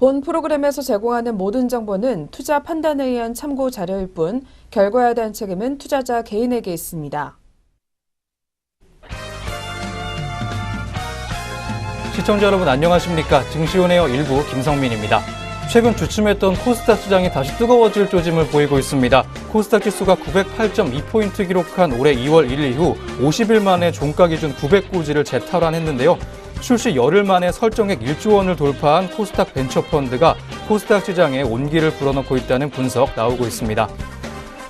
본 프로그램에서 제공하는 모든 정보는 투자 판단에 의한 참고 자료일 뿐 결과에 대한 책임은 투자자 개인에게 있습니다. 시청자 여러분 안녕하십니까? 증시온에어 일부 김성민입니다. 최근 주춤했던 코스닥 시장이 다시 뜨거워질 조짐을 보이고 있습니다. 코스닥 지수가 908.2포인트 기록한 올해 2월 1일 이후 50일 만에 종가 기준 900고지를 재탈환했는데요. 출시 열흘 만에 설정액 1조 원을 돌파한 코스닥 벤처펀드가 코스닥 시장에 온기를 불어넣고 있다는 분석 나오고 있습니다.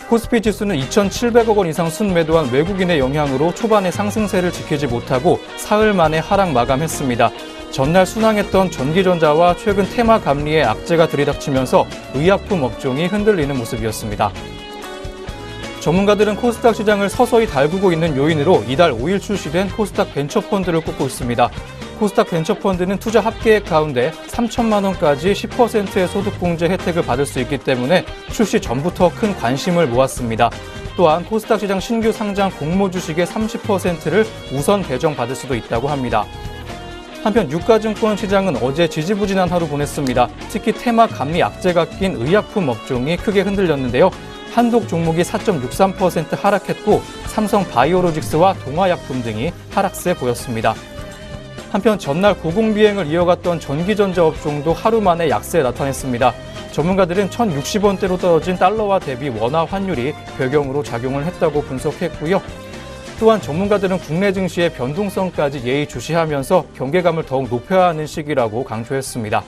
코스피 지수는 2,700억 원 이상 순매도한 외국인의 영향으로 초반에 상승세를 지키지 못하고 사흘 만에 하락 마감했습니다. 전날 순항했던 전기전자와 최근 테마 감리의 악재가 들이닥치면서 의약품 업종이 흔들리는 모습이었습니다. 전문가들은 코스닥 시장을 서서히 달구고 있는 요인으로 이달 5일 출시된 코스닥 벤처펀드를 꼽고 있습니다. 코스닥 벤처펀드는 투자 합계액 가운데 3천만 원까지 10%의 소득공제 혜택을 받을 수 있기 때문에 출시 전부터 큰 관심을 모았습니다. 또한 코스닥 시장 신규 상장 공모 주식의 30%를 우선 배정받을 수도 있다고 합니다. 한편 유가증권 시장은 어제 지지부진한 하루 보냈습니다. 특히 테마 감리 악재가 낀 의약품 업종이 크게 흔들렸는데요. 한독 종목이 4.63% 하락했고 삼성 바이오로직스와 동아약품 등이 하락세 보였습니다. 한편 전날 고공비행을 이어갔던 전기전자 업종도 하루 만에 약세 나타냈습니다. 전문가들은 1,060원대로 떨어진 달러와 대비 원화 환율이 배경으로 작용을 했다고 분석했고요. 또한 전문가들은 국내 증시의 변동성까지 예의주시하면서 경계감을 더욱 높여야 하는 시기라고 강조했습니다.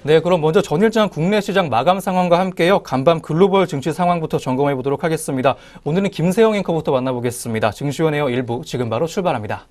네, 그럼 먼저 전일장 국내 시장 마감 상황과 함께요. 간밤 글로벌 증시 상황부터 점검해 보도록 하겠습니다. 오늘은 김세영 앵커부터 만나보겠습니다. 증시온에어 일부 지금 바로 출발합니다.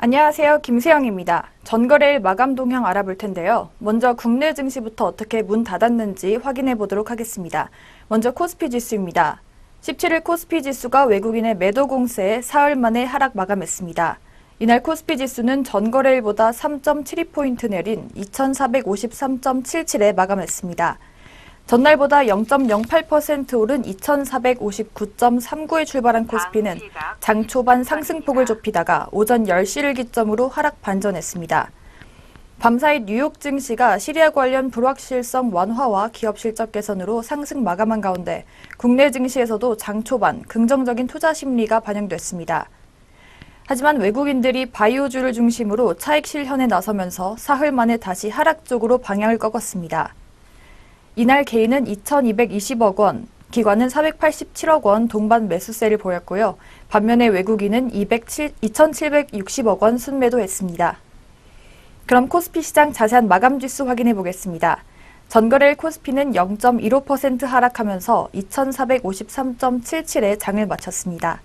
안녕하세요. 김세영입니다. 전거래일 마감 동향 알아볼 텐데요. 먼저 국내 증시부터 어떻게 문 닫았는지 확인해 보도록 하겠습니다. 먼저 코스피 지수입니다. 17일 코스피 지수가 외국인의 매도 공세에 사흘 만에 하락 마감했습니다. 이날 코스피 지수는 전거래일보다 3.72포인트 내린 2453.77에 마감했습니다. 전날보다 0.08% 오른 2459.39에 출발한 코스피는 장 초반 상승폭을 좁히다가 오전 10시를 기점으로 하락 반전했습니다. 밤사이 뉴욕 증시가 시리아 관련 불확실성 완화와 기업 실적 개선으로 상승 마감한 가운데 국내 증시에서도 장 초반 긍정적인 투자 심리가 반영됐습니다. 하지만 외국인들이 바이오주를 중심으로 차익 실현에 나서면서 사흘 만에 다시 하락 쪽으로 방향을 꺾었습니다. 이날 개인은 2,220억 원, 기관은 487억 원 동반 매수세를 보였고요. 반면에 외국인은 2,760억 원 순매도했습니다. 그럼 코스피 시장 자세한 마감 지수 확인해 보겠습니다. 전거래일 코스피는 0.15% 하락하면서 2,453.77에 장을 마쳤습니다.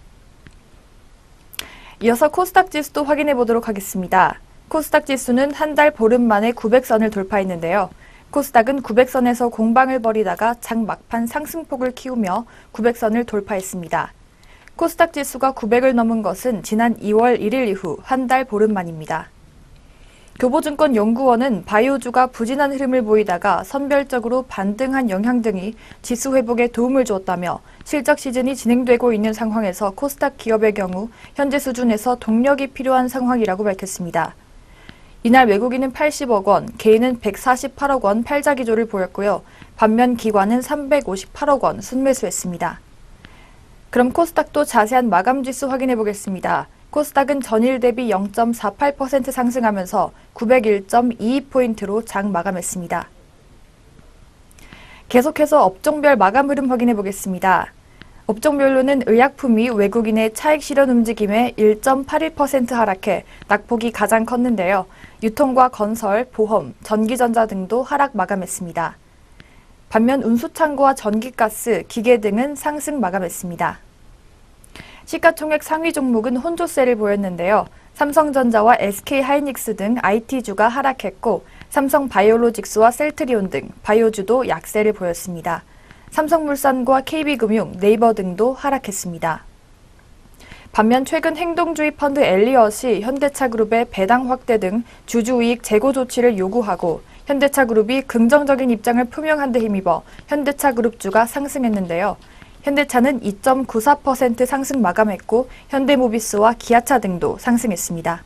이어서 코스닥 지수도 확인해 보도록 하겠습니다. 코스닥 지수는 한 달 보름 만에 900선을 돌파했는데요. 코스닥은 900선에서 공방을 벌이다가 장 막판 상승폭을 키우며 900선을 돌파했습니다. 코스닥 지수가 900을 넘은 것은 지난 2월 1일 이후 한 달 보름 만입니다. 교보증권연구원은 바이오주가 부진한 흐름을 보이다가 선별적으로 반등한 영향 등이 지수 회복에 도움을 주었다며 실적 시즌이 진행되고 있는 상황에서 코스닥 기업의 경우 현재 수준에서 동력이 필요한 상황이라고 밝혔습니다. 이날 외국인은 80억 원, 개인은 148억 원 팔자 기조를 보였고요. 반면 기관은 358억 원 순매수했습니다. 그럼 코스닥도 자세한 마감 지수 확인해 보겠습니다. 코스닥은 전일 대비 0.48% 상승하면서 901.22포인트로 장 마감했습니다. 계속해서 업종별 마감 흐름 확인해 보겠습니다. 업종별로는 의약품이 외국인의 차익 실현 움직임에 1.81% 하락해 낙폭이 가장 컸는데요. 유통과 건설, 보험, 전기전자 등도 하락 마감했습니다. 반면 운수창고와 전기가스, 기계 등은 상승 마감했습니다. 시가총액 상위 종목은 혼조세를 보였는데요. 삼성전자와 SK하이닉스 등 IT주가 하락했고 삼성바이오로직스와 셀트리온 등 바이오주도 약세를 보였습니다. 삼성물산과 KB금융, 네이버 등도 하락했습니다. 반면 최근 행동주의 펀드 엘리엇이 현대차그룹의 배당 확대 등 주주이익 제고 조치를 요구하고 현대차 그룹이 긍정적인 입장을 표명한 데 힘입어 현대차 그룹주가 상승했는데요. 현대차는 2.94% 상승 마감했고 현대모비스와 기아차 등도 상승했습니다.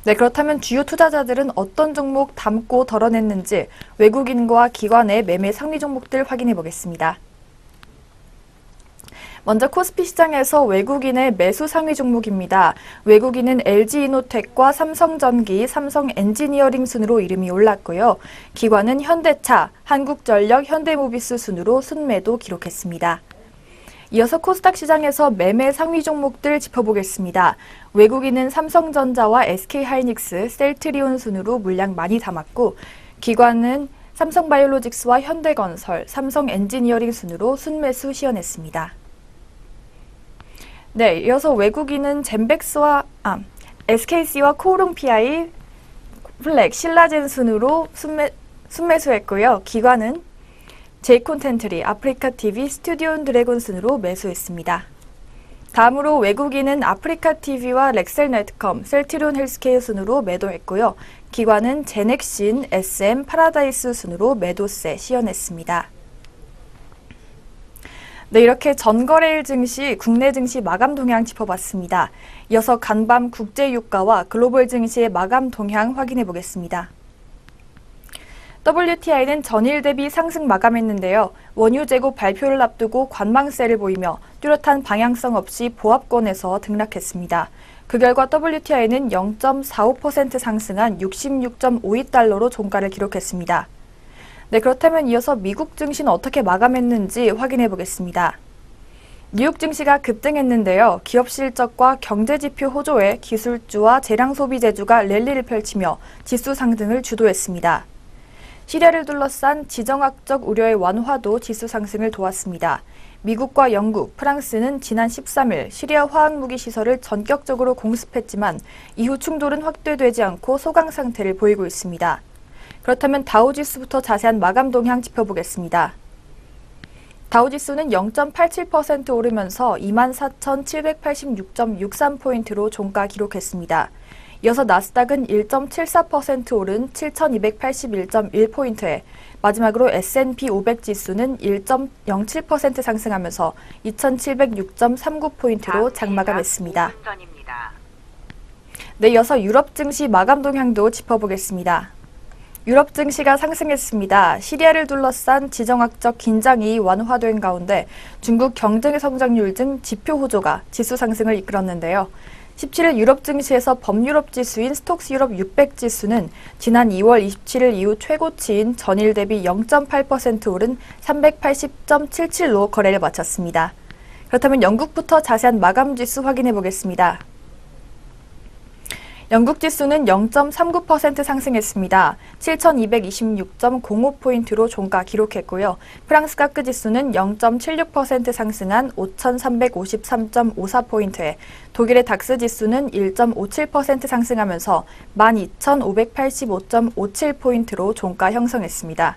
네, 그렇다면 주요 투자자들은 어떤 종목 담고 덜어냈는지 외국인과 기관의 매매 상위 종목들 확인해 보겠습니다. 먼저 코스피 시장에서 외국인의 매수 상위 종목입니다. 외국인은 LG이노텍과 삼성전기, 삼성엔지니어링 순으로 이름이 올랐고요. 기관은 현대차, 한국전력, 현대모비스 순으로 순매도 기록했습니다. 이어서 코스닥 시장에서 매매 상위 종목들 짚어보겠습니다. 외국인은 삼성전자와 SK하이닉스, 셀트리온 순으로 물량 많이 담았고, 기관은 삼성바이오로직스와 현대건설, 삼성엔지니어링 순으로 순매수 시연했습니다. 네, 이어서 외국인은 SKC와 코오롱PI, 플렉, 신라젠 순으로 순매수했고요. 기관은 제이콘텐트리, 아프리카TV, 스튜디온 드래곤 순으로 매수했습니다. 다음으로 외국인은 아프리카TV와 렉셀네트컴, 셀트리온 헬스케어 순으로 매도했고요. 기관은 제넥신, SM, 파라다이스 순으로 매도세 시연했습니다. 네, 이렇게 전거래일 증시, 국내 증시 마감 동향 짚어봤습니다. 이어서 간밤 국제유가와 글로벌 증시의 마감 동향 확인해 보겠습니다. WTI는 전일 대비 상승 마감했는데요. 원유 재고 발표를 앞두고 관망세를 보이며 뚜렷한 방향성 없이 보합권에서 등락했습니다. 그 결과 WTI는 0.45% 상승한 66.52달러로 종가를 기록했습니다. 네, 그렇다면 이어서 미국 증시는 어떻게 마감했는지 확인해 보겠습니다. 뉴욕 증시가 급등했는데요. 기업 실적과 경제지표 호조에 기술주와 재량소비재주가 랠리를 펼치며 지수 상승을 주도했습니다. 시리아를 둘러싼 지정학적 우려의 완화도 지수 상승을 도왔습니다. 미국과 영국, 프랑스는 지난 13일 시리아 화학무기 시설을 전격적으로 공습했지만 이후 충돌은 확대되지 않고 소강 상태를 보이고 있습니다. 그렇다면 다우지수부터 자세한 마감 동향 짚어보겠습니다. 다우지수는 0.87% 오르면서 24,786.63포인트로 종가 기록했습니다. 이어서 나스닥은 1.74% 오른 7,281.1포인트에 마지막으로 S&P 500 지수는 1.07% 상승하면서 2,706.39포인트로 장마감했습니다. 네, 이어서 유럽 증시 마감 동향도 짚어보겠습니다. 유럽 증시가 상승했습니다. 시리아를 둘러싼 지정학적 긴장이 완화된 가운데 중국 경제 성장률 등 지표 호조가 지수 상승을 이끌었는데요. 17일 유럽 증시에서 범유럽 지수인 스톡스 유럽 600 지수는 지난 2월 27일 이후 최고치인 전일 대비 0.8% 오른 380.77로 거래를 마쳤습니다. 그렇다면 영국부터 자세한 마감 지수 확인해 보겠습니다. 영국 지수는 0.39% 상승했습니다. 7,226.05포인트로 종가 기록했고요. 프랑스 카크 지수는 0.76% 상승한 5,353.54포인트에 독일의 닥스 지수는 1.57% 상승하면서 12,585.57포인트로 종가 형성했습니다.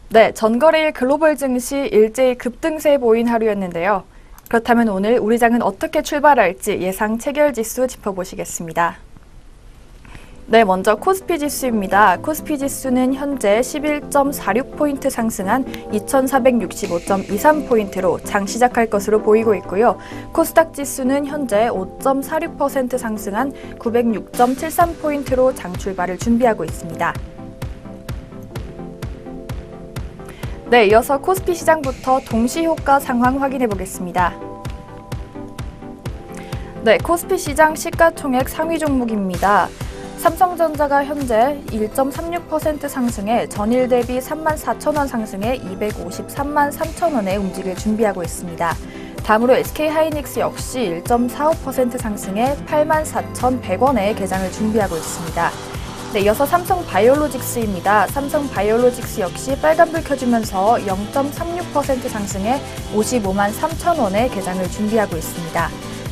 네, 전거래일 글로벌 증시 일제히 급등세 보인 하루였는데요. 그렇다면 오늘 우리 장은 어떻게 출발할지 예상 체결지수 짚어보시겠습니다. 네, 먼저 코스피 지수입니다. 코스피 지수는 현재 11.46포인트 상승한 2,465.23포인트로 장 시작할 것으로 보이고 있고요. 코스닥 지수는 현재 5.46% 상승한 906.73포인트로 장 출발을 준비하고 있습니다. 네, 이어서 코스피 시장부터 동시효과 상황 확인해 보겠습니다. 네, 코스피 시장 시가총액 상위 종목입니다. 삼성전자가 현재 1.36% 상승해 전일 대비 34,000원 상승해 253만 3천원에 움직일 준비하고 있습니다. 다음으로 SK하이닉스 역시 1.45% 상승해 84,100원에 개장을 준비하고 있습니다. 네, 이어서 삼성바이오로직스입니다. 삼성바이오로직스 역시 빨간불 켜주면서 0.36% 상승해 55만 3천원에 개장을 준비하고 있습니다.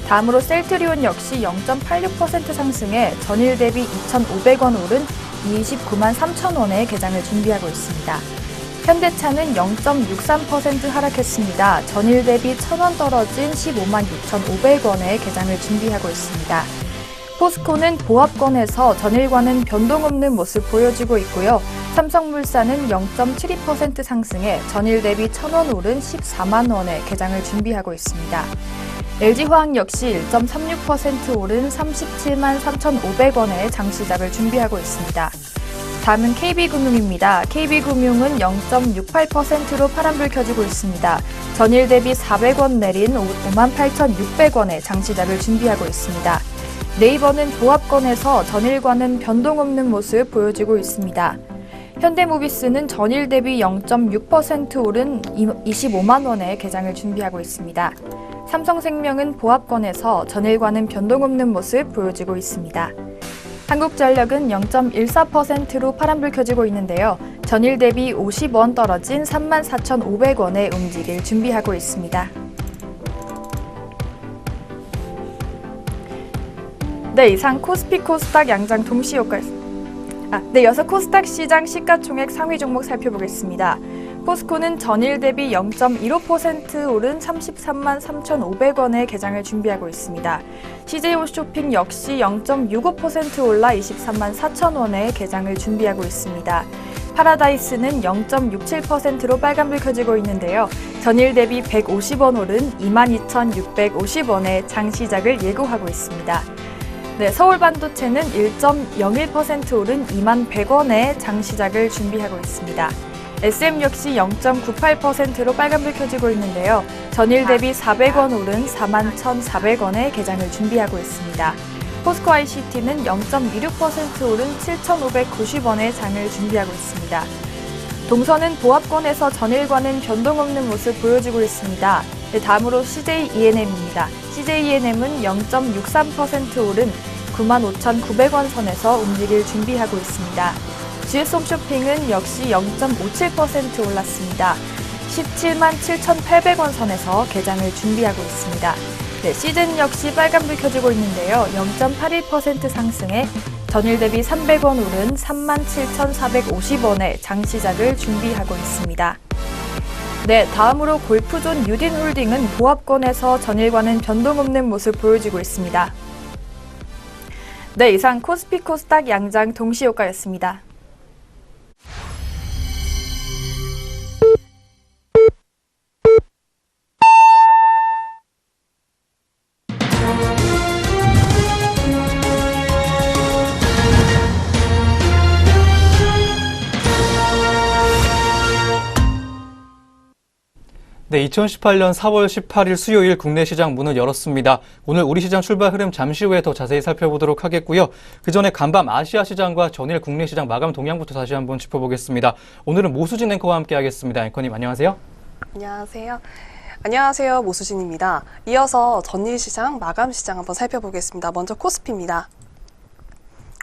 다음으로 셀트리온 역시 0.86% 상승해 전일 대비 2,500원 오른 29만 3천원에 개장을 준비하고 있습니다. 현대차는 0.63% 하락했습니다. 전일 대비 1,000원 떨어진 15만 6,500원에 개장을 준비하고 있습니다. 포스코는 보합권에서 전일과는 변동 없는 모습 보여주고 있고요. 삼성물산은 0.72% 상승해 전일 대비 1,000원 오른 14만 원에 개장을 준비하고 있습니다. LG화학 역시 1.36% 오른 37만 3,500원에 장 시작을 준비하고 있습니다. 다음은 KB금융입니다. KB금융은 0.68%로 파란불 켜지고 있습니다. 전일 대비 400원 내린 58,600원에 장 시작을 준비하고 있습니다. 네이버는 보합권에서 전일과는 변동 없는 모습 보여주고 있습니다. 현대모비스는 전일 대비 0.6% 오른 25만 원에 개장을 준비하고 있습니다. 삼성생명은 보합권에서 전일과는 변동 없는 모습 보여주고 있습니다. 한국전력은 0.14%로 파란불 켜지고 있는데요. 전일 대비 50원 떨어진 34,500원에 움직일 준비하고 있습니다. 네, 이상 코스피 코스닥 양장 동시 효과였습니다. 이어서 코스닥 시장 시가총액 상위 종목 살펴보겠습니다. 포스코는 전일 대비 0.15% 오른 33만 3,500원에 개장을 준비하고 있습니다. CJ홈쇼핑 역시 0.65% 올라 23만 4,000원에 개장을 준비하고 있습니다. 파라다이스는 0.67%로 빨간불 켜지고 있는데요. 전일 대비 150원 오른 22,650원에 장 시작을 예고하고 있습니다. 네, 서울반도체는 1.01% 오른 2만 100원에 장 시작을 준비하고 있습니다. SM 역시 0.98%로 빨간불 켜지고 있는데요. 전일 대비 400원 오른 41,400원에 개장을 준비하고 있습니다. 포스코 ICT는 0.26% 오른 7,590원에 장을 준비하고 있습니다. 동선은 보합권에서 전일과는 변동 없는 모습 보여주고 있습니다. 네, 다음으로 CJ ENM입니다. CJ ENM은 0.63% 오른 95,900원 선에서 움직일 준비하고 있습니다. GS홈쇼핑은 역시 0.57% 올랐습니다. 17만 7,800원 선에서 개장을 준비하고 있습니다. 네, 시즌 역시 빨간불 켜지고 있는데요. 0.81% 상승해 전일 대비 300원 오른 37,450원에 장 시작을 준비하고 있습니다. 네, 다음으로 골프존 유딘홀딩은 보합권에서 전일과는 변동 없는 모습 보여주고 있습니다. 네, 이상 코스피 코스닥 양장 동시 효과였습니다. 네, 2018년 4월 18일 수요일 국내 시장 문을 열었습니다. 오늘 우리 시장 출발 흐름 잠시 후에 더 자세히 살펴보도록 하겠고요. 그 전에 간밤 아시아 시장과 전일 국내 시장 마감 동향부터 다시 한번 짚어보겠습니다. 오늘은 모수진 앵커와 함께 하겠습니다. 앵커님 안녕하세요. 안녕하세요. 안녕하세요. 모수진입니다. 이어서 전일 시장, 마감 시장 한번 살펴보겠습니다. 먼저 코스피입니다.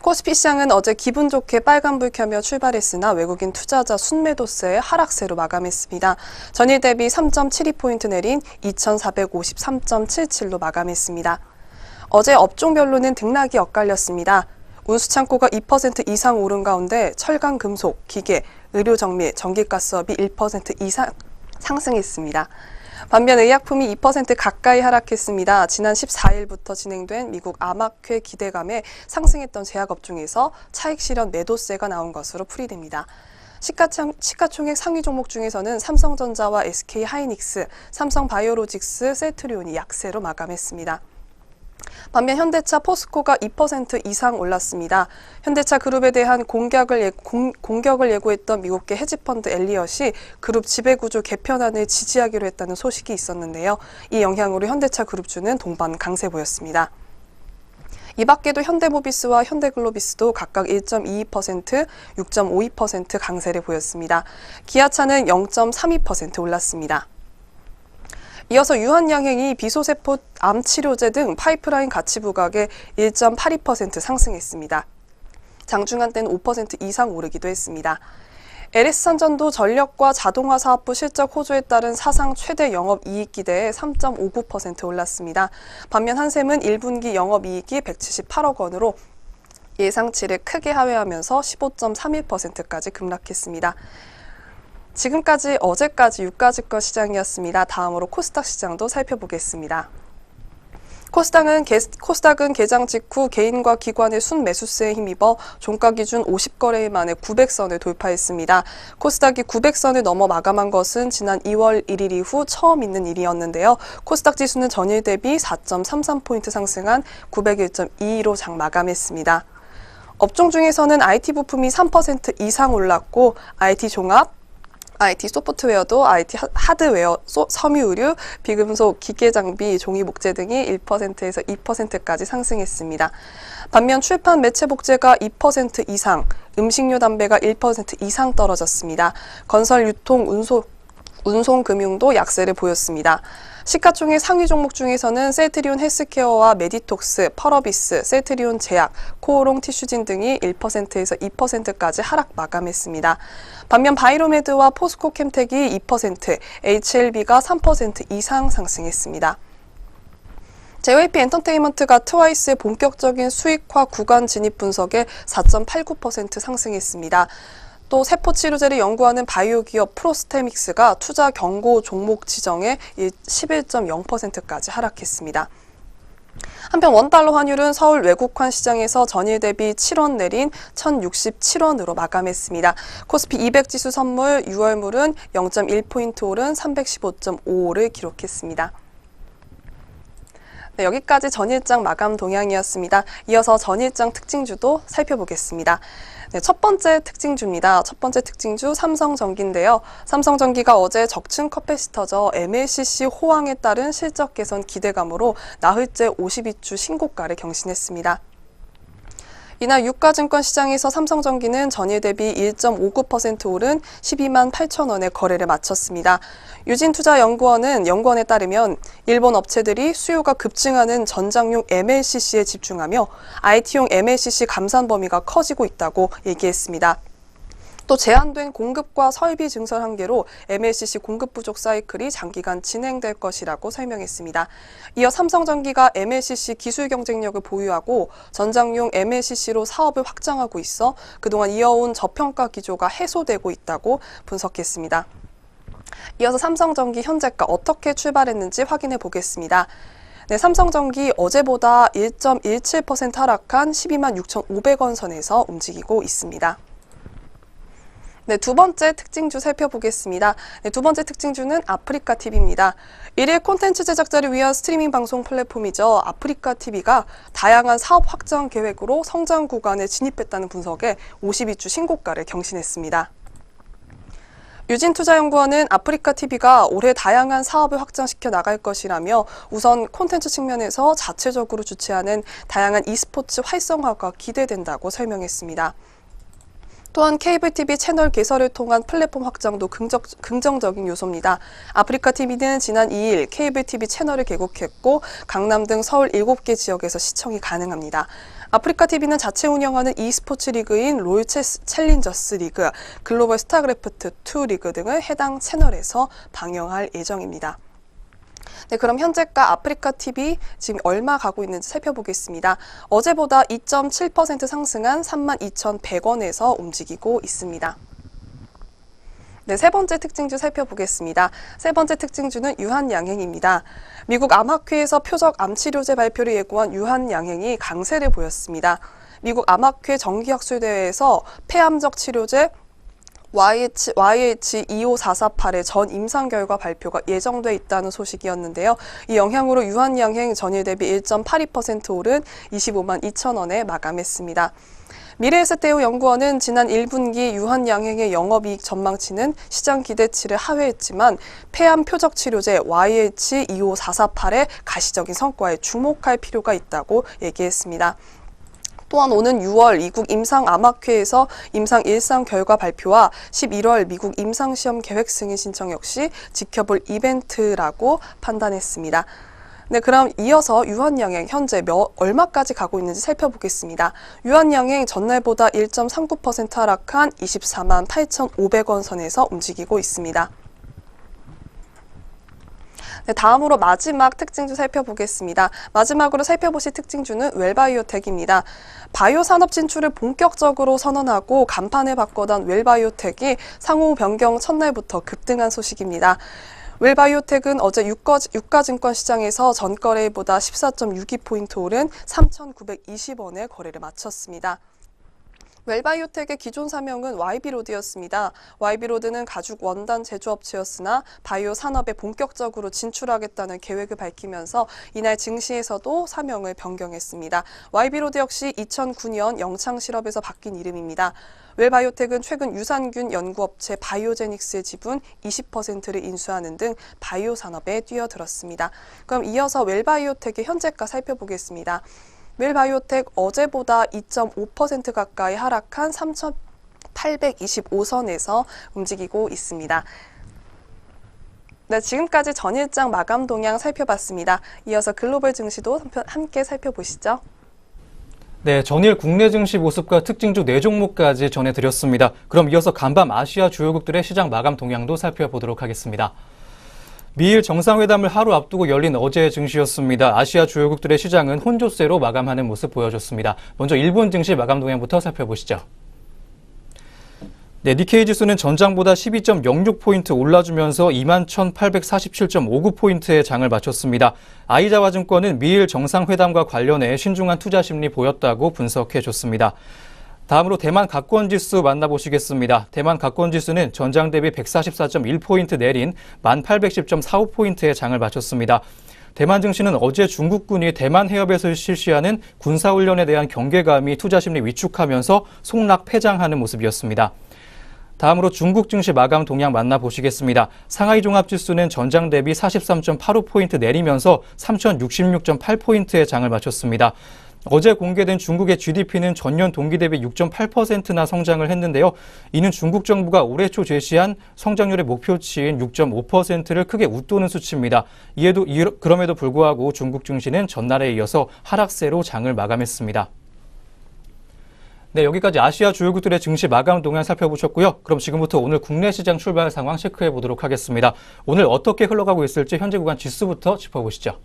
코스피 시장은 어제 기분 좋게 빨간불 켜며 출발했으나 외국인 투자자 순매도세의 하락세로 마감했습니다. 전일 대비 3.72포인트 내린 2,453.77로 마감했습니다. 어제 업종별로는 등락이 엇갈렸습니다. 운수창고가 2% 이상 오른 가운데 철강, 금속, 기계, 의료정밀, 전기가스업이 1% 이상 상승했습니다. 반면 의약품이 2% 가까이 하락했습니다. 지난 14일부터 진행된 미국 암학회 기대감에 상승했던 제약업종에서 차익 실현 매도세가 나온 것으로 풀이됩니다. 시가총액 상위 종목 중에서는 삼성전자와 SK하이닉스, 삼성바이오로직스, 셀트리온이 약세로 마감했습니다. 반면 현대차, 포스코가 2% 이상 올랐습니다. 현대차 그룹에 대한 공격을 예고했던 미국계 헤지펀드 엘리엇이 그룹 지배구조 개편안을 지지하기로 했다는 소식이 있었는데요. 이 영향으로 현대차 그룹주는 동반 강세 보였습니다. 이 밖에도 현대모비스와 현대글로비스도 각각 1.22%, 6.52% 강세를 보였습니다. 기아차는 0.32% 올랐습니다. 이어서 유한양행이 비소세포 암치료제 등 파이프라인 가치 부각에 1.82% 상승했습니다. 장중한 때는 5% 이상 오르기도 했습니다. LS선전도 전력과 자동화 사업부 실적 호조에 따른 사상 최대 영업이익 기대에 3.59% 올랐습니다. 반면 한샘은 1분기 영업이익이 178억 원으로 예상치를 크게 하회하면서 15.31%까지 급락했습니다. 지금까지 어제까지 유가증권 시장이었습니다. 다음으로 코스닥 시장도 살펴보겠습니다. 코스닥은 개장 직후 개인과 기관의 순매수세에 힘입어 종가 기준 50거래일 만에 900선을 돌파했습니다. 코스닥이 900선을 넘어 마감한 것은 지난 2월 1일 이후 처음 있는 일이었는데요. 코스닥 지수는 전일 대비 4.33포인트 상승한 901.22로 장 마감했습니다. 업종 중에서는 IT 부품이 3% 이상 올랐고 IT 종합, IT 소프트웨어도 IT 하드웨어, 섬유의류, 비금속, 기계장비, 종이목재 등이 1%에서 2%까지 상승했습니다. 반면 출판 매체 복제가 2% 이상, 음식료 담배가 1% 이상 떨어졌습니다. 건설, 유통, 운송금융도 약세를 보였습니다. 시가총액 상위 종목 중에서는 셀트리온 헬스케어와 메디톡스, 펄어비스, 셀트리온 제약, 코오롱 티슈진 등이 1%에서 2%까지 하락 마감했습니다. 반면 바이로메드와 포스코 캠텍이 2%, HLB가 3% 이상 상승했습니다. JYP 엔터테인먼트가 트와이스의 본격적인 수익화 구간 진입 분석에 4.89% 상승했습니다. 또 세포치료제를 연구하는 바이오 기업 프로스테믹스가 투자 경고 종목 지정에 11.0%까지 하락했습니다. 한편 원달러 환율은 서울 외국환 시장에서 전일 대비 7원 내린 1,067원으로 마감했습니다. 코스피 200 지수 선물 6월물은 0.1포인트 오른 315.55를 기록했습니다. 네, 여기까지 전일장 마감 동향이었습니다. 이어서 전일장 특징주도 살펴보겠습니다. 네, 첫 번째 특징주입니다. 첫 번째 특징주 삼성전기인데요. 삼성전기가 어제 적층 커패시터저 MLCC 호황에 따른 실적 개선 기대감으로 나흘째 52주 신고가를 경신했습니다. 이날 유가증권 시장에서 삼성전기는 전일 대비 1.59% 오른 12만 8천 원의 거래를 마쳤습니다. 유진투자연구원에 따르면 일본 업체들이 수요가 급증하는 전장용 MLCC에 집중하며 IT용 MLCC 감산 범위가 커지고 있다고 얘기했습니다. 또 제한된 공급과 설비 증설 한계로 MLCC 공급 부족 사이클이 장기간 진행될 것이라고 설명했습니다. 이어 삼성전기가 MLCC 기술 경쟁력을 보유하고 전장용 MLCC로 사업을 확장하고 있어 그동안 이어온 저평가 기조가 해소되고 있다고 분석했습니다. 이어서 삼성전기 현재가 어떻게 출발했는지 확인해 보겠습니다. 네, 삼성전기 어제보다 1.17% 하락한 12만 6,500원 선에서 움직이고 있습니다. 네, 두 번째 특징주 살펴보겠습니다. 네, 두 번째 특징주는 아프리카TV입니다. 일일 콘텐츠 제작자를 위한 스트리밍 방송 플랫폼이죠. 아프리카TV가 다양한 사업 확장 계획으로 성장 구간에 진입했다는 분석에 52주 신고가를 경신했습니다. 유진투자연구원은 아프리카TV가 올해 다양한 사업을 확장시켜 나갈 것이라며 우선 콘텐츠 측면에서 자체적으로 주최하는 다양한 e스포츠 활성화가 기대된다고 설명했습니다. 또한 케이블TV 채널 개설을 통한 플랫폼 확장도 긍정적인 요소입니다. 아프리카TV는 지난 2일 케이블TV 채널을 개국했고 강남 등 서울 7개 지역에서 시청이 가능합니다. 아프리카TV는 자체 운영하는 e스포츠 리그인 롤 챌린저스 리그, 글로벌 스타크래프트2 리그 등을 해당 채널에서 방영할 예정입니다. 네, 그럼 현재가 아프리카TV 지금 얼마 가고 있는지 살펴보겠습니다. 어제보다 2.7% 상승한 32,100원에서 움직이고 있습니다. 네, 세 번째 특징주 살펴보겠습니다. 세 번째 특징주는 유한양행입니다. 미국 암학회에서 표적 암치료제 발표를 예고한 유한양행이 강세를 보였습니다. 미국 암학회 정기학술대회에서 폐암적 치료제 YH25448의 전 임상 결과 발표가 예정돼 있다는 소식이었는데요. 이 영향으로 유한양행 전일 대비 1.82% 오른 25만 2천 원에 마감했습니다. 미래에셋대우 연구원은 지난 1분기 유한양행의 영업이익 전망치는 시장 기대치를 하회했지만 폐암 표적 치료제 YH25448의 가시적인 성과에 주목할 필요가 있다고 얘기했습니다. 또한 오는 6월 미국 임상암학회에서 임상 1상 결과 발표와 11월 미국 임상시험 계획 승인 신청 역시 지켜볼 이벤트라고 판단했습니다. 네, 그럼 이어서 유한양행 현재 얼마까지 가고 있는지 살펴보겠습니다. 유한양행 전날보다 1.39% 하락한 24만 8,500원 선에서 움직이고 있습니다. 네, 다음으로 마지막 특징주 살펴보겠습니다. 마지막으로 살펴보실 특징주는 웰바이오텍입니다. 바이오 산업 진출을 본격적으로 선언하고 간판을 바꿔단 웰바이오텍이 상호 변경 첫날부터 급등한 소식입니다. 웰바이오텍은 어제 유가증권 시장에서 전거래일보다 14.62포인트 오른 3,920원에 거래를 마쳤습니다. 웰바이오텍의 기존 사명은 YB로드였습니다. YB로드는 가죽 원단 제조업체였으나 바이오 산업에 본격적으로 진출하겠다는 계획을 밝히면서 이날 증시에서도 사명을 변경했습니다. YB로드 역시 2009년 영창실업에서 바뀐 이름입니다. 웰바이오텍은 최근 유산균 연구업체 바이오제닉스의 지분 20%를 인수하는 등 바이오 산업에 뛰어들었습니다. 그럼 이어서 웰바이오텍의 현재가 살펴보겠습니다. 웰바이오텍 어제보다 2.5% 가까이 하락한 3,825선에서 움직이고 있습니다. 네, 지금까지 전일장 마감 동향 살펴봤습니다. 이어서 글로벌 증시도 함께 살펴보시죠. 네, 전일 국내 증시 모습과 특징주 4종목까지 전해드렸습니다. 그럼 이어서 간밤 아시아 주요국들의 시장 마감 동향도 살펴보도록 하겠습니다. 미일 정상회담을 하루 앞두고 열린 어제의 증시였습니다. 아시아 주요국들의 시장은 혼조세로 마감하는 모습 보여줬습니다. 먼저 일본 증시 마감 동향부터 살펴보시죠. 네, 니케이 지수는 전장보다 12.06포인트 올라주면서 21,847.59포인트의 장을 마쳤습니다. 아이자화증권은 미일 정상회담과 관련해 신중한 투자 심리 보였다고 분석해줬습니다. 다음으로 대만 각권지수 만나보시겠습니다. 대만 각권지수는 전장 대비 144.1포인트 내린 1810.45포인트의 장을 마쳤습니다. 대만 증시는 어제 중국군이 대만 해협에서 실시하는 군사훈련에 대한 경계감이 투자심리 위축하면서 속락 패장하는 모습이었습니다. 다음으로 중국 증시 마감 동향 만나보시겠습니다. 상하이 종합지수는 전장 대비 43.85포인트 내리면서 3066.8포인트의 장을 마쳤습니다. 어제 공개된 중국의 GDP는 전년 동기 대비 6.8%나 성장을 했는데요. 이는 중국 정부가 올해 초 제시한 성장률의 목표치인 6.5%를 크게 웃도는 수치입니다. 그럼에도 불구하고 중국 증시는 전날에 이어서 하락세로 장을 마감했습니다. 네, 여기까지 아시아 주요국들의 증시 마감 동향 살펴보셨고요. 그럼 지금부터 오늘 국내 시장 출발 상황 체크해 보도록 하겠습니다. 오늘 어떻게 흘러가고 있을지 현재 구간 지수부터 짚어보시죠.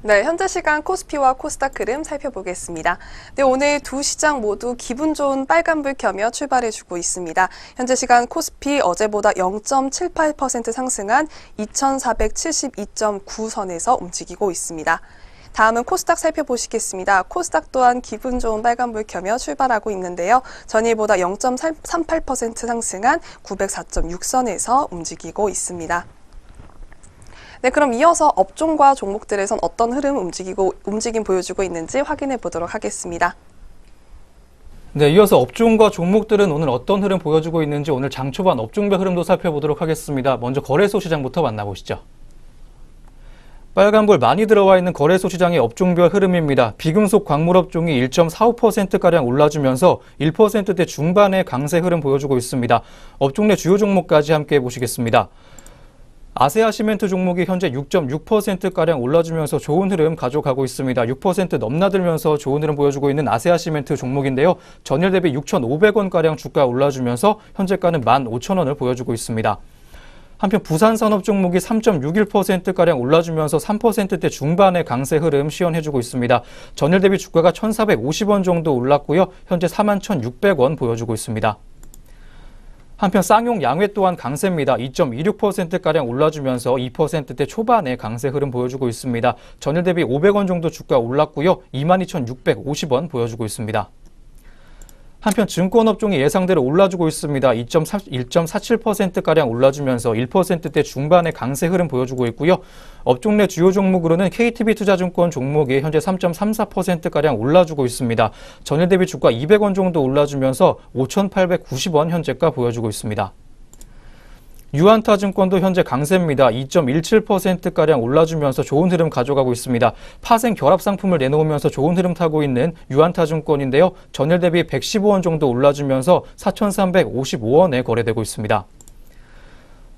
네, 현재 시간 코스피와 코스닥 흐름 살펴보겠습니다. 네, 오늘 두 시장 모두 기분 좋은 빨간불 켜며 출발해주고 있습니다. 현재 시간 코스피 어제보다 0.78% 상승한 2472.9선에서 움직이고 있습니다. 다음은 코스닥 살펴보시겠습니다. 코스닥 또한 기분 좋은 빨간불 켜며 출발하고 있는데요. 전일보다 0.38% 상승한 904.6선에서 움직이고 있습니다. 네, 그럼 이어서 업종과 종목들에선 어떤 흐름 움직임 보여주고 있는지 확인해 보도록 하겠습니다. 네, 이어서 업종과 종목들은 오늘 어떤 흐름 보여주고 있는지 오늘 장 초반 업종별 흐름도 살펴보도록 하겠습니다. 먼저 거래소 시장부터 만나보시죠. 빨간불 많이 들어와 있는 거래소 시장의 업종별 흐름입니다. 비금속 광물업종이 1.45%가량 올라주면서 1%대 중반의 강세 흐름 보여주고 있습니다. 업종 내 주요 종목까지 함께 보시겠습니다. 아세아 시멘트 종목이 현재 6.6%가량 올라주면서 좋은 흐름 가져가고 있습니다. 6% 넘나들면서 좋은 흐름 보여주고 있는 아세아 시멘트 종목인데요. 전일 대비 6,500원가량 주가 올라주면서 현재가는 15,000원을 보여주고 있습니다. 한편 부산산업 종목이 3.61%가량 올라주면서 3%대 중반의 강세 흐름 시연해주고 있습니다. 전일 대비 주가가 1,450원 정도 올랐고요. 현재 41,600원 보여주고 있습니다. 한편 쌍용 양회 또한 강세입니다. 2.26%가량 올라주면서 2%대 초반의 강세 흐름 보여주고 있습니다. 전일 대비 500원 정도 주가 올랐고요. 22,650원 보여주고 있습니다. 한편 증권업종이 예상대로 올라주고 있습니다. 1.47%가량 올라주면서 1%대 중반의 강세 흐름 보여주고 있고요. 업종 내 주요 종목으로는 KTB투자증권 종목이 현재 3.34%가량 올라주고 있습니다. 전일 대비 주가 200원 정도 올라주면서 5,890원 현재가 보여주고 있습니다. 유안타증권도 현재 강세입니다. 2.17%가량 올라주면서 좋은 흐름 가져가고 있습니다. 파생 결합 상품을 내놓으면서 좋은 흐름 타고 있는 유안타증권인데요. 전일 대비 115원 정도 올라주면서 4,355원에 거래되고 있습니다.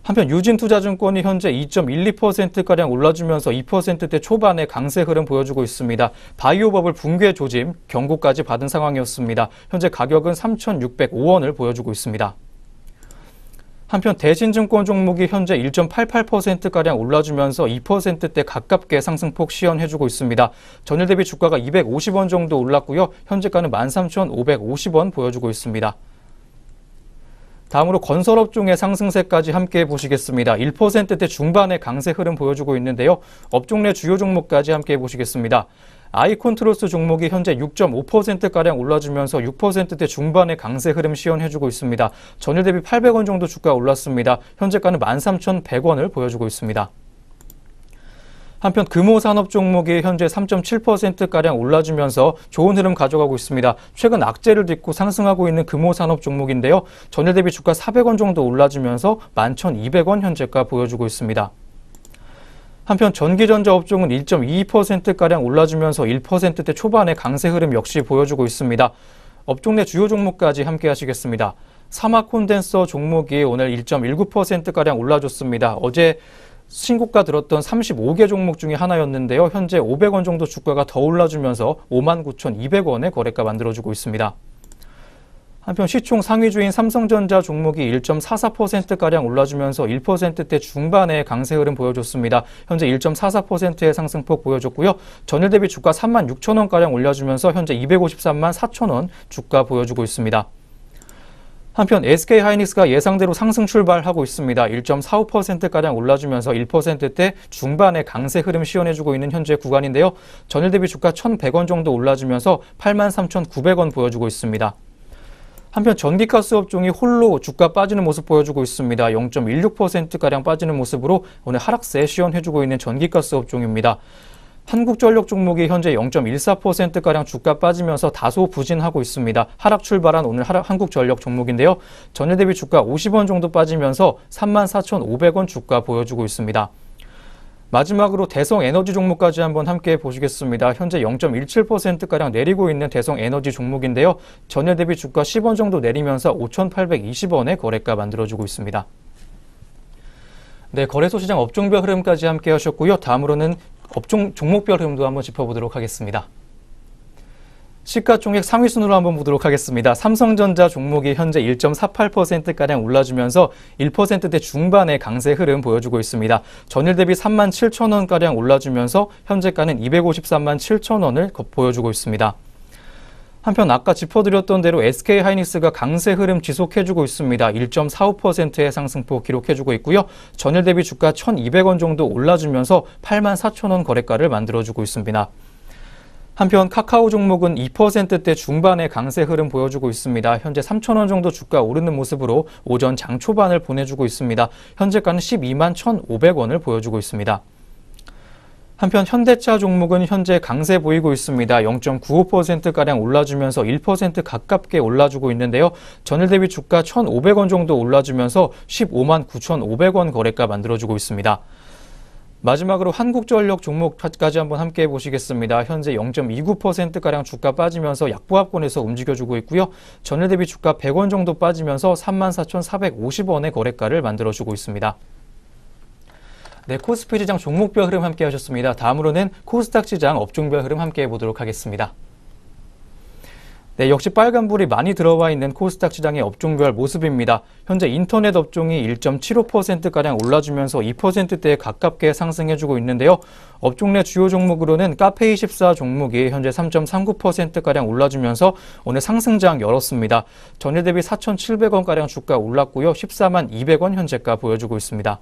한편 유진투자증권이 현재 2.12%가량 올라주면서 2%대 초반의 강세 흐름 보여주고 있습니다. 바이오버블 붕괴 조짐 경고까지 받은 상황이었습니다. 현재 가격은 3,605원을 보여주고 있습니다. 한편 대신증권 종목이 현재 1.88%가량 올라주면서 2%대 가깝게 상승폭 시연해주고 있습니다. 전일 대비 주가가 250원 정도 올랐고요. 현재가는 13,550원 보여주고 있습니다. 다음으로 건설업종의 상승세까지 함께 보시겠습니다. 1%대 중반의 강세 흐름 보여주고 있는데요. 업종 내 주요 종목까지 함께 보시겠습니다. 아이콘트로스 종목이 현재 6.5%가량 올라주면서 6%대 중반의 강세 흐름 시연해주고 있습니다. 전일 대비 800원 정도 주가 올랐습니다. 현재가는 13,100원을 보여주고 있습니다. 한편 금호산업 종목이 현재 3.7%가량 올라주면서 좋은 흐름 가져가고 있습니다. 최근 악재를 딛고 상승하고 있는 금호산업 종목인데요. 전일 대비 주가 400원 정도 올라주면서 11,200원 현재가 보여주고 있습니다. 한편 전기전자 업종은 1.22%가량 올라주면서 1%대 초반의 강세 흐름 역시 보여주고 있습니다. 업종 내 주요 종목까지 함께 하시겠습니다. 사막 콘덴서 종목이 오늘 1.19%가량 올라줬습니다. 어제 신고가 들었던 35개 종목 중에 하나였는데요. 현재 500원 정도 주가가 더 올라주면서 59,200원의 거래가 만들어주고 있습니다. 한편 시총 상위주인 삼성전자 종목이 1.44%가량 올라주면서 1%대 중반의 강세 흐름 보여줬습니다. 현재 1.44%의 상승폭 보여줬고요. 전일 대비 주가 36,000원가량 올려주면서 현재 253만 4천원 주가 보여주고 있습니다. 한편 SK하이닉스가 예상대로 상승 출발하고 있습니다. 1.45%가량 올라주면서 1%대 중반의 강세 흐름 시연해주고 있는 현재 구간인데요. 전일 대비 주가 1,100원 정도 올라주면서 83,900원 보여주고 있습니다. 한편 전기가스 업종이 홀로 주가 빠지는 모습 보여주고 있습니다. 0.16%가량 빠지는 모습으로 오늘 하락세 시연해주고 있는 전기가스 업종입니다. 한국전력 종목이 현재 0.14%가량 주가 빠지면서 다소 부진하고 있습니다. 하락 출발한 오늘 한국전력 종목인데요. 전일 대비 주가 50원 정도 빠지면서 34,500원 주가 보여주고 있습니다. 마지막으로 대성에너지 종목까지 한번 함께 보시겠습니다. 현재 0.17%가량 내리고 있는 대성에너지 종목인데요. 전일 대비 주가 10원 정도 내리면서 5,820원의 거래가 만들어주고 있습니다. 네, 거래소 시장 업종별 흐름까지 함께 하셨고요. 다음으로는 업종 종목별 흐름도 한번 짚어보도록 하겠습니다. 시가총액 상위 순으로 한번 보도록 하겠습니다. 삼성전자 종목이 현재 1.48%가량 올라주면서 1%대 중반의 강세 흐름 보여주고 있습니다. 전일 대비 37,000원가량 올라주면서 현재가는 253만 7천원을 보여주고 있습니다. 한편 아까 짚어드렸던 대로 SK하이닉스가 강세 흐름 지속해주고 있습니다. 1.45%의 상승폭 기록해주고 있고요. 전일 대비 주가 1,200원 정도 올라주면서 84,000원 거래가를 만들어주고 있습니다. 한편 카카오 종목은 2%대 중반의 강세 흐름 보여주고 있습니다. 현재 3,000원 정도 주가 오르는 모습으로 오전 장 초반을 보내주고 있습니다. 현재가는 122만 1,500원을 보여주고 있습니다. 한편 현대차 종목은 현재 강세 보이고 있습니다. 0.95%가량 올라주면서 1% 가깝게 올라주고 있는데요. 전일 대비 주가 1,500원 정도 올라주면서 15만 9,500원 거래가 만들어주고 있습니다. 마지막으로 한국전력 종목까지 한번 함께 보시겠습니다. 현재 0.29%가량 주가 빠지면서 약보합권에서 움직여주고 있고요. 전일 대비 주가 100원 정도 빠지면서 34,450원의 거래가를 만들어주고 있습니다. 네, 코스피 시장 종목별 흐름 함께 하셨습니다. 다음으로는 코스닥 시장 업종별 흐름 함께 해보도록 하겠습니다. 네, 역시 빨간불이 많이 들어와 있는 코스닥 시장의 업종별 모습입니다. 현재 인터넷 업종이 1.75%가량 올라주면서 2%대에 가깝게 상승해주고 있는데요. 업종 내 주요 종목으로는 카페24 종목이 현재 3.39%가량 올라주면서 오늘 상승장 열었습니다. 전일 대비 4,700원가량 주가 올랐고요. 14만 200원 현재가 보여주고 있습니다.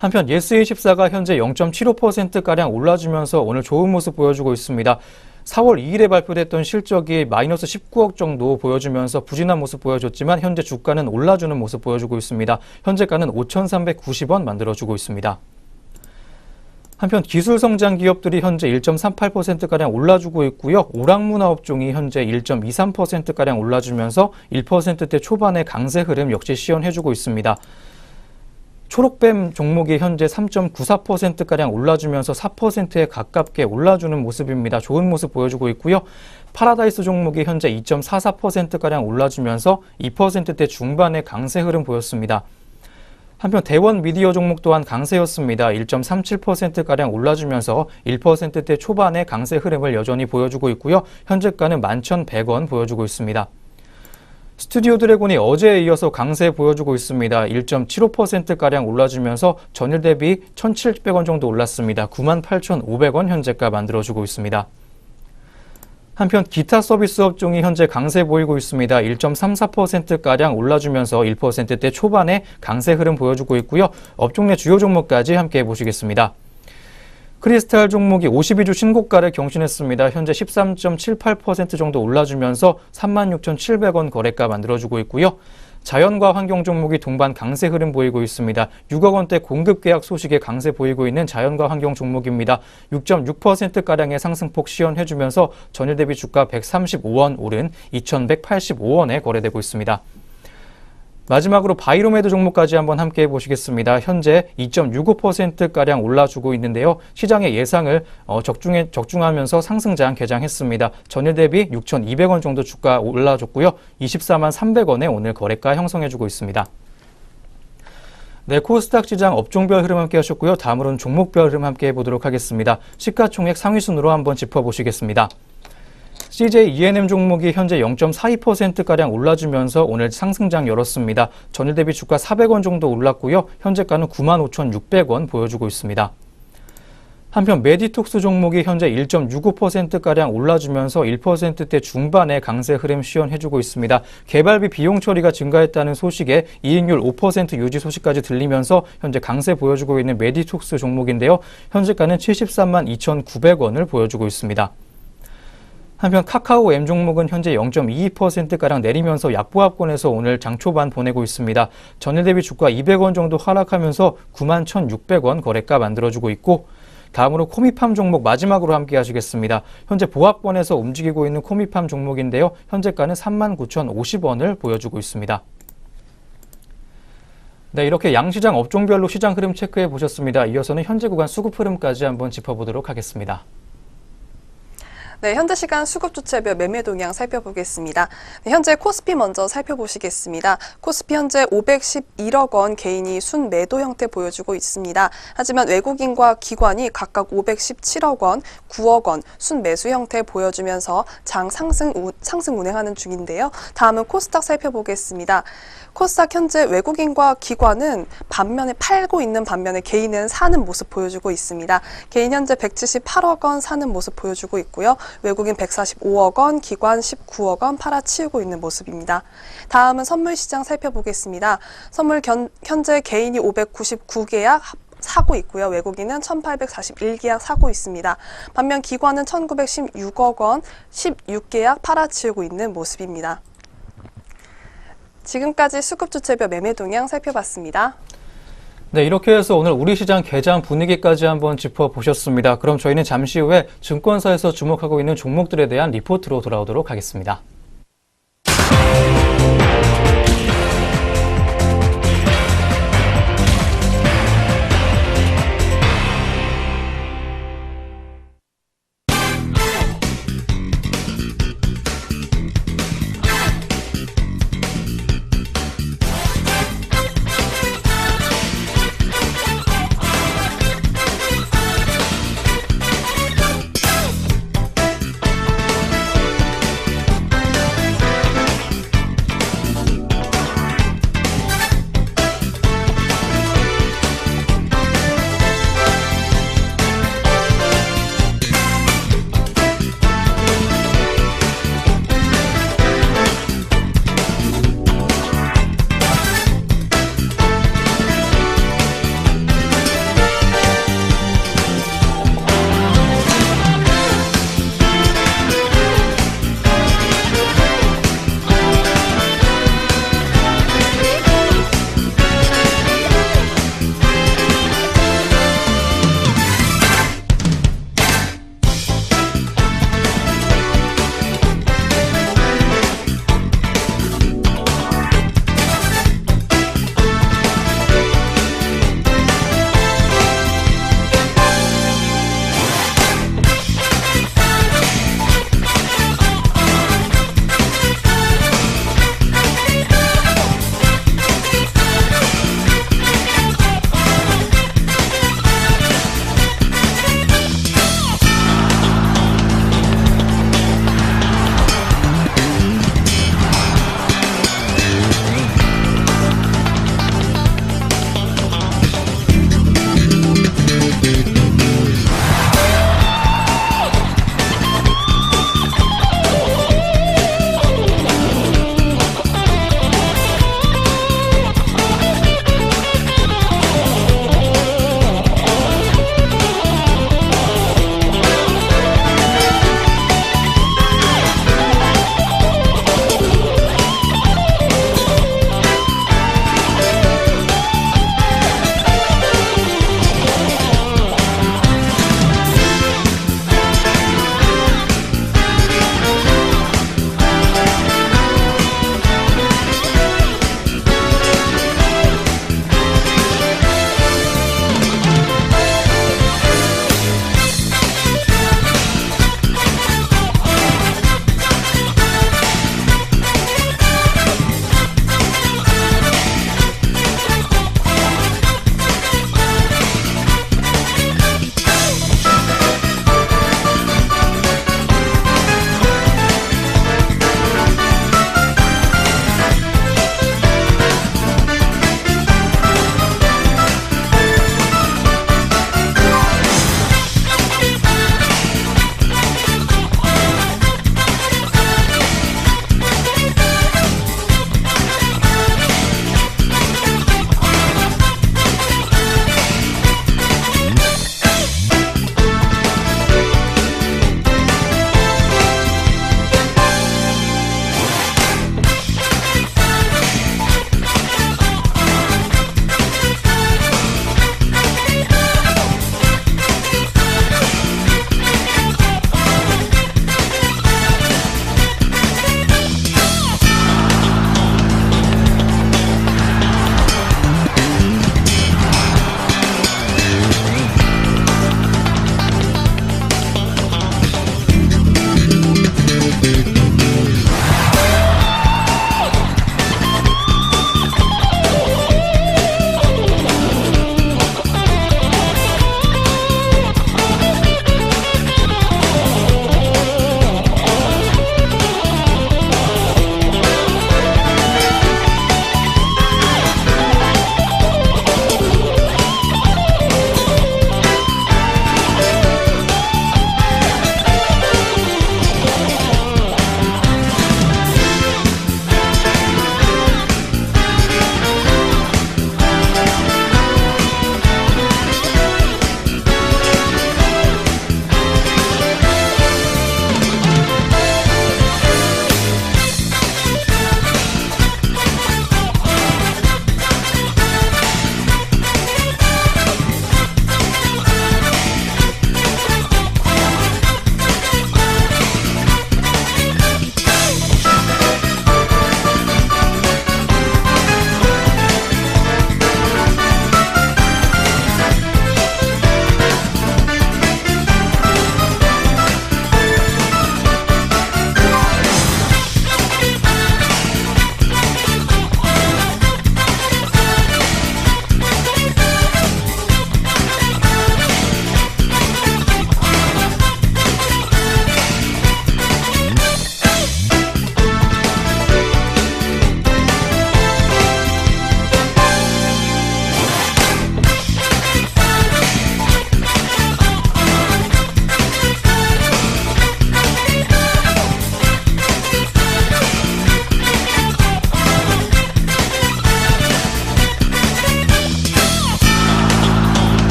한편 예스24가 현재 0.75%가량 올라주면서 오늘 좋은 모습 보여주고 있습니다. 4월 2일에 발표됐던 실적이 마이너스 19억 정도 보여주면서 부진한 모습 보여줬지만 현재 주가는 올라주는 모습 보여주고 있습니다. 현재가는 5,390원 만들어주고 있습니다. 한편 기술성장 기업들이 현재 1.38%가량 올라주고 있고요. 오락문화 업종이 현재 1.23%가량 올라주면서 1%대 초반의 강세 흐름 역시 시연해주고 있습니다. 초록뱀 종목이 현재 3.94%가량 올라주면서 4%에 가깝게 올라주는 모습입니다. 좋은 모습 보여주고 있고요. 파라다이스 종목이 현재 2.44%가량 올라주면서 2%대 중반의 강세 흐름 보였습니다. 한편 대원 미디어 종목 또한 강세였습니다. 1.37%가량 올라주면서 1%대 초반의 강세 흐름을 여전히 보여주고 있고요. 현재가는 11,100원 보여주고 있습니다. 스튜디오 드래곤이 어제에 이어서 강세 보여주고 있습니다. 1.75%가량 올라주면서 전일 대비 1,700원 정도 올랐습니다. 98,500원 현재가 만들어주고 있습니다. 한편 기타 서비스 업종이 현재 강세 보이고 있습니다. 1.34%가량 올라주면서 1%대 초반에 강세 흐름 보여주고 있고요. 업종 내 주요 종목까지 함께 보시겠습니다. 크리스탈 종목이 52주 신고가를 경신했습니다. 현재 13.78% 정도 올라주면서 36,700원 거래가 만들어주고 있고요. 자연과 환경 종목이 동반 강세 흐름 보이고 있습니다. 6억 원대 공급 계약 소식에 강세 보이고 있는 자연과 환경 종목입니다. 6.6%가량의 상승폭 시현해주면서 전일 대비 주가 135원 오른 2,185원에 거래되고 있습니다. 마지막으로 바이로메드 종목까지 한번 함께 보시겠습니다. 현재 2.65%가량 올라주고 있는데요. 시장의 예상을 적중하면서 상승장 개장했습니다. 전일 대비 6,200원 정도 주가 올라줬고요. 24만 300원에 오늘 거래가 형성해주고 있습니다. 네, 코스닥 시장 업종별 흐름 함께 하셨고요. 다음으로는 종목별 흐름 함께 해보도록 하겠습니다. 시가총액 상위순으로 한번 짚어보시겠습니다. CJ E&M 종목이 현재 0.42%가량 올라주면서 오늘 상승장 열었습니다. 전일 대비 주가 400원 정도 올랐고요. 현재가는 95,600원 보여주고 있습니다. 한편 메디톡스 종목이 현재 1.65%가량 올라주면서 1%대 중반의 강세 흐름 시현해주고 있습니다. 개발비 비용 처리가 증가했다는 소식에 이익률 5% 유지 소식까지 들리면서 현재 강세 보여주고 있는 메디톡스 종목인데요. 현재가는 73만 2,900원을 보여주고 있습니다. 한편 카카오 M 종목은 현재 0.22%가량 내리면서 약보합권에서 오늘 장 초반 보내고 있습니다. 전일 대비 주가 200원 정도 하락하면서 91,600원 거래가 만들어주고 있고, 다음으로 코미팜 종목 마지막으로 함께 하시겠습니다. 현재 보합권에서 움직이고 있는 코미팜 종목인데요. 현재가는 39,050원을 보여주고 있습니다. 네, 이렇게 양시장 업종별로 시장 흐름 체크해 보셨습니다. 이어서는 현재 구간 수급 흐름까지 한번 짚어보도록 하겠습니다. 네, 현재 시간 수급 주체별 매매 동향 살펴보겠습니다. 네, 현재 코스피 먼저 살펴보시겠습니다. 코스피 현재 511억 원 개인이 순매도 형태 보여주고 있습니다. 하지만 외국인과 기관이 각각 517억 원, 9억 원 순매수 형태 보여주면서 장 상승 운행하는 중인데요. 다음은 코스닥 살펴보겠습니다. 코스닥 현재 외국인과 기관은 반면에 팔고 있는 반면에 개인은 사는 모습 보여주고 있습니다. 개인 현재 178억 원 사는 모습 보여주고 있고요. 외국인 145억 원, 기관 19억 원 팔아치우고 있는 모습입니다. 다음은 선물 시장 살펴보겠습니다. 선물 현재 개인이 599계약 사고 있고요. 외국인은 1841계약 사고 있습니다. 반면 기관은 1916억 원 16계약 팔아치우고 있는 모습입니다. 지금까지 수급주체별 매매 동향 살펴봤습니다. 네, 이렇게 해서 오늘 우리 시장 개장 분위기까지 한번 짚어보셨습니다. 그럼 저희는 잠시 후에 증권사에서 주목하고 있는 종목들에 대한 리포트로 돌아오도록 하겠습니다.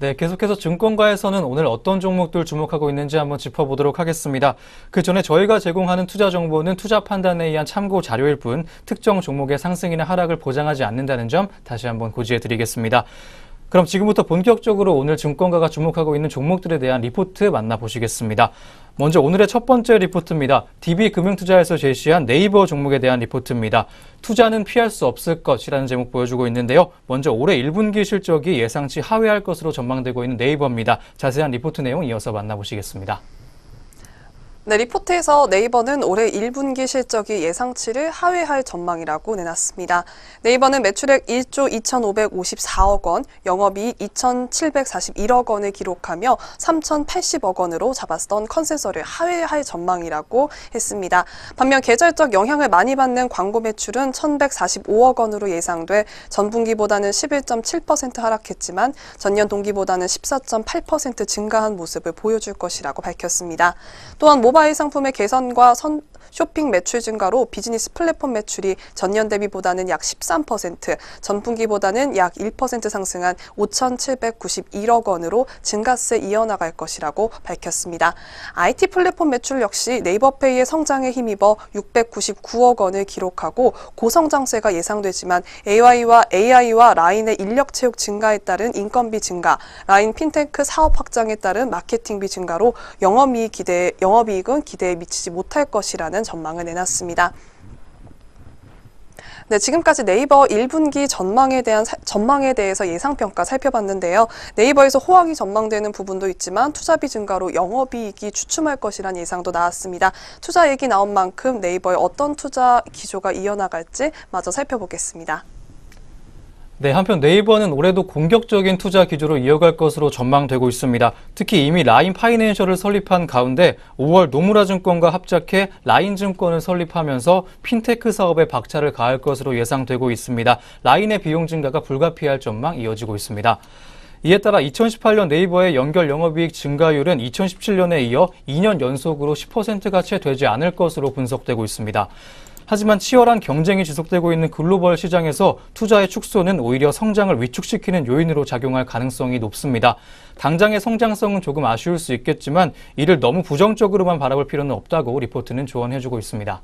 네, 계속해서 증권가에서는 오늘 어떤 종목들 주목하고 있는지 한번 짚어보도록 하겠습니다. 그 전에 저희가 제공하는 투자 정보는 투자 판단에 의한 참고 자료일 뿐 특정 종목의 상승이나 하락을 보장하지 않는다는 점 다시 한번 고지해 드리겠습니다. 그럼 지금부터 본격적으로 오늘 증권가가 주목하고 있는 종목들에 대한 리포트 만나보시겠습니다. 먼저 오늘의 첫 번째 리포트입니다. DB금융투자에서 제시한 네이버 종목에 대한 리포트입니다. 투자는 피할 수 없을 것이라는 제목 보여주고 있는데요. 먼저 올해 1분기 실적이 예상치 하회할 것으로 전망되고 있는 네이버입니다. 자세한 리포트 내용 이어서 만나보시겠습니다. 네, 리포트에서 네이버는 올해 1분기 실적이 예상치를 하회할 전망이라고 내놨습니다. 네이버는 매출액 1조 2,554억 원, 영업이익 2,741억 원을 기록하며 3,080억 원으로 잡았던 컨센서스를 하회할 전망이라고 했습니다. 반면 계절적 영향을 많이 받는 광고 매출은 1,145억 원으로 예상돼 전분기보다는 11.7% 하락했지만 전년 동기보다는 14.8% 증가한 모습을 보여줄 것이라고 밝혔습니다. 또한 모바일 상품의 개선과 쇼핑 매출 증가로 비즈니스 플랫폼 매출이 전년 대비보다는 약 13%, 전분기보다는 약 1% 상승한 5,791억 원으로 증가세 이어나갈 것이라고 밝혔습니다. IT 플랫폼 매출 역시 네이버페이의 성장에 힘입어 699억 원을 기록하고 고성장세가 예상되지만 AI와 라인의 인력 채용 증가에 따른 인건비 증가, 라인 핀테크 사업 확장에 따른 마케팅비 증가로 영업이익은 기대에 미치지 못할 것이라는 전망을 내놨습니다. 네, 지금까지 네이버 1분기 전망에 대해서 예상평가 살펴봤는데요. 네이버에서 호황이 전망되는 부분도 있지만 투자비 증가로 영업이익이 주춤할 것이란 예상도 나왔습니다. 투자 얘기 나온 만큼 네이버의 어떤 투자 기조가 이어나갈지 마저 살펴보겠습니다. 네, 한편 네이버는 올해도 공격적인 투자 기조로 이어갈 것으로 전망되고 있습니다. 특히 이미 라인 파이낸셜을 설립한 가운데 5월 노무라증권과 합작해 라인증권을 설립하면서 핀테크 사업에 박차를 가할 것으로 예상되고 있습니다. 라인의 비용 증가가 불가피할 전망 이어지고 있습니다. 이에 따라 2018년 네이버의 연결 영업이익 증가율은 2017년에 이어 2년 연속으로 10%가 채 되지 않을 것으로 분석되고 있습니다. 하지만 치열한 경쟁이 지속되고 있는 글로벌 시장에서 투자의 축소는 오히려 성장을 위축시키는 요인으로 작용할 가능성이 높습니다. 당장의 성장성은 조금 아쉬울 수 있겠지만 이를 너무 부정적으로만 바라볼 필요는 없다고 리포트는 조언해주고 있습니다.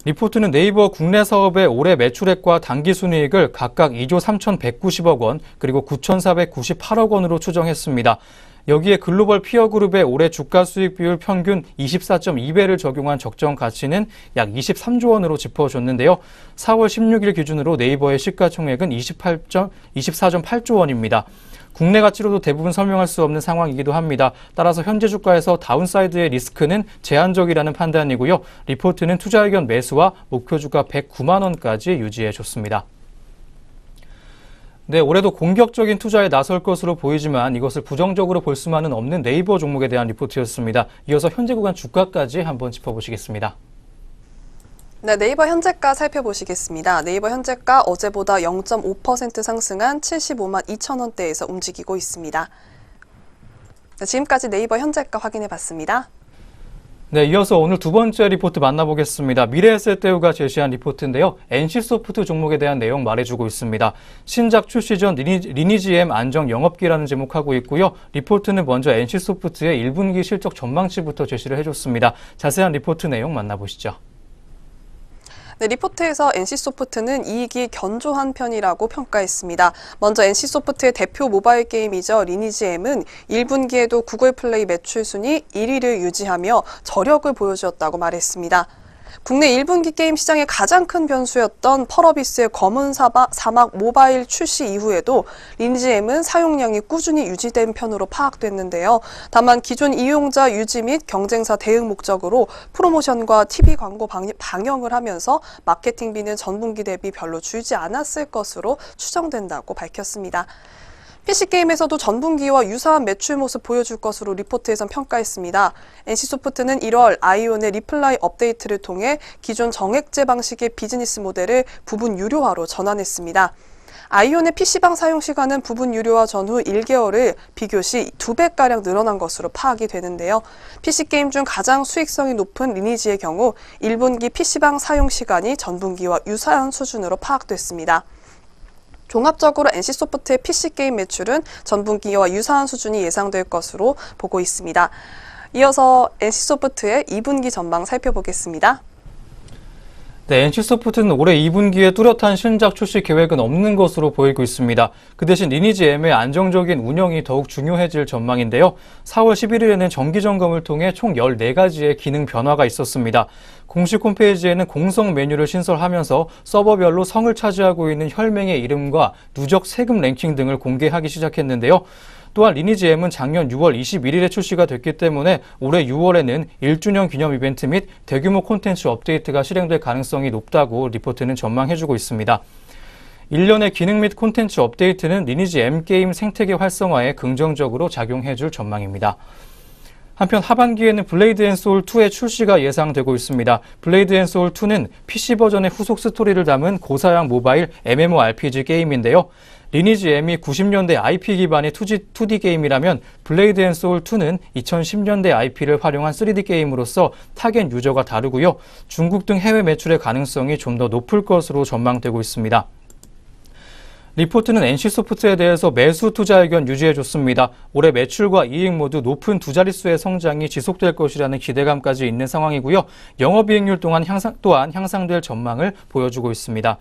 리포트는 네이버 국내 사업의 올해 매출액과 당기순이익을 각각 2조 3,190억 원 그리고 9,498억 원으로 추정했습니다. 여기에 글로벌 피어그룹의 올해 주가 수익 비율 평균 24.2배를 적용한 적정 가치는 약 23조 원으로 짚어줬는데요. 4월 16일 기준으로 네이버의 시가총액은 24.8조 원입니다. 국내 가치로도 대부분 설명할 수 없는 상황이기도 합니다. 따라서 현재 주가에서 다운사이드의 리스크는 제한적이라는 판단이고요. 리포트는 투자 의견 매수와 목표 주가 109만 원까지 유지해줬습니다. 네, 올해도 공격적인 투자에 나설 것으로 보이지만 이것을 부정적으로 볼 수만은 없는 네이버 종목에 대한 리포트였습니다. 이어서 현재 구간 주가까지 한번 짚어보시겠습니다. 네, 네이버 현재가 살펴보시겠습니다. 네이버 현재가 어제보다 0.5% 상승한 75만 2천 원대에서 움직이고 있습니다. 네, 지금까지 네이버 현재가 확인해봤습니다. 네, 이어서 오늘 두 번째 리포트 만나보겠습니다. 미래에셋대우가 제시한 리포트인데요. NC소프트 종목에 대한 내용 말해주고 있습니다. 신작 출시 전 리니지엠 안정 영업기라는 제목하고 있고요. 리포트는 먼저 NC소프트의 1분기 실적 전망치부터 제시를 해줬습니다. 자세한 리포트 내용 만나보시죠. 네, 리포트에서 NC소프트는 이익이 견조한 편이라고 평가했습니다. 먼저 NC소프트의 대표 모바일 게임이죠. 리니지M은 1분기에도 구글 플레이 매출 순위 1위를 유지하며 저력을 보여주었다고 말했습니다. 국내 1분기 게임 시장의 가장 큰 변수였던 펄어비스의 검은 사막 모바일 출시 이후에도 리니지M은 사용량이 꾸준히 유지된 편으로 파악됐는데요. 다만 기존 이용자 유지 및 경쟁사 대응 목적으로 프로모션과 TV 광고 방영을 하면서 마케팅비는 전분기 대비 별로 줄지 않았을 것으로 추정된다고 밝혔습니다. PC게임에서도 전분기와 유사한 매출 모습 보여줄 것으로 리포트에선 평가했습니다. NC소프트는 1월 아이온의 리플라이 업데이트를 통해 기존 정액제 방식의 비즈니스 모델을 부분 유료화로 전환했습니다. 아이온의 PC방 사용 시간은 부분 유료화 전후 1개월을 비교시 2배가량 늘어난 것으로 파악이 되는데요. PC게임 중 가장 수익성이 높은 리니지의 경우 1분기 PC방 사용 시간이 전분기와 유사한 수준으로 파악됐습니다. 종합적으로 NC소프트의 PC게임 매출은 전분기와 유사한 수준이 예상될 것으로 보고 있습니다. 이어서 NC소프트의 2분기 전망 살펴보겠습니다. 네, NC소프트는 올해 2분기에 뚜렷한 신작 출시 계획은 없는 것으로 보이고 있습니다. 그 대신 리니지 M의 안정적인 운영이 더욱 중요해질 전망인데요. 4월 11일에는 정기점검을 통해 총 14가지의 기능 변화가 있었습니다. 공식 홈페이지에는 공성 메뉴를 신설하면서 서버별로 성을 차지하고 있는 혈맹의 이름과 누적 세금 랭킹 등을 공개하기 시작했는데요. 또한 리니지 M은 작년 6월 21일에 출시가 됐기 때문에 올해 6월에는 1주년 기념 이벤트 및 대규모 콘텐츠 업데이트가 실행될 가능성이 높다고 리포트는 전망해주고 있습니다. 1년의 기능 및 콘텐츠 업데이트는 리니지 M 게임 생태계 활성화에 긍정적으로 작용해줄 전망입니다. 한편 하반기에는 블레이드 앤 소울 2의 출시가 예상되고 있습니다. 블레이드 앤 소울 2는 PC 버전의 후속 스토리를 담은 고사양 모바일 MMORPG 게임인데요. 리니지 M이 90년대 IP 기반의 2D 게임이라면 블레이드 앤 소울 2는 2010년대 IP를 활용한 3D 게임으로서 타겟 유저가 다르고요. 중국 등 해외 매출의 가능성이 좀 더 높을 것으로 전망되고 있습니다. 리포트는 NC소프트에 대해서 매수 투자 의견 유지해줬습니다. 올해 매출과 이익 모두 높은 두 자릿수의 성장이 지속될 것이라는 기대감까지 있는 상황이고요. 영업이익률 또한 향상될 전망을 보여주고 있습니다.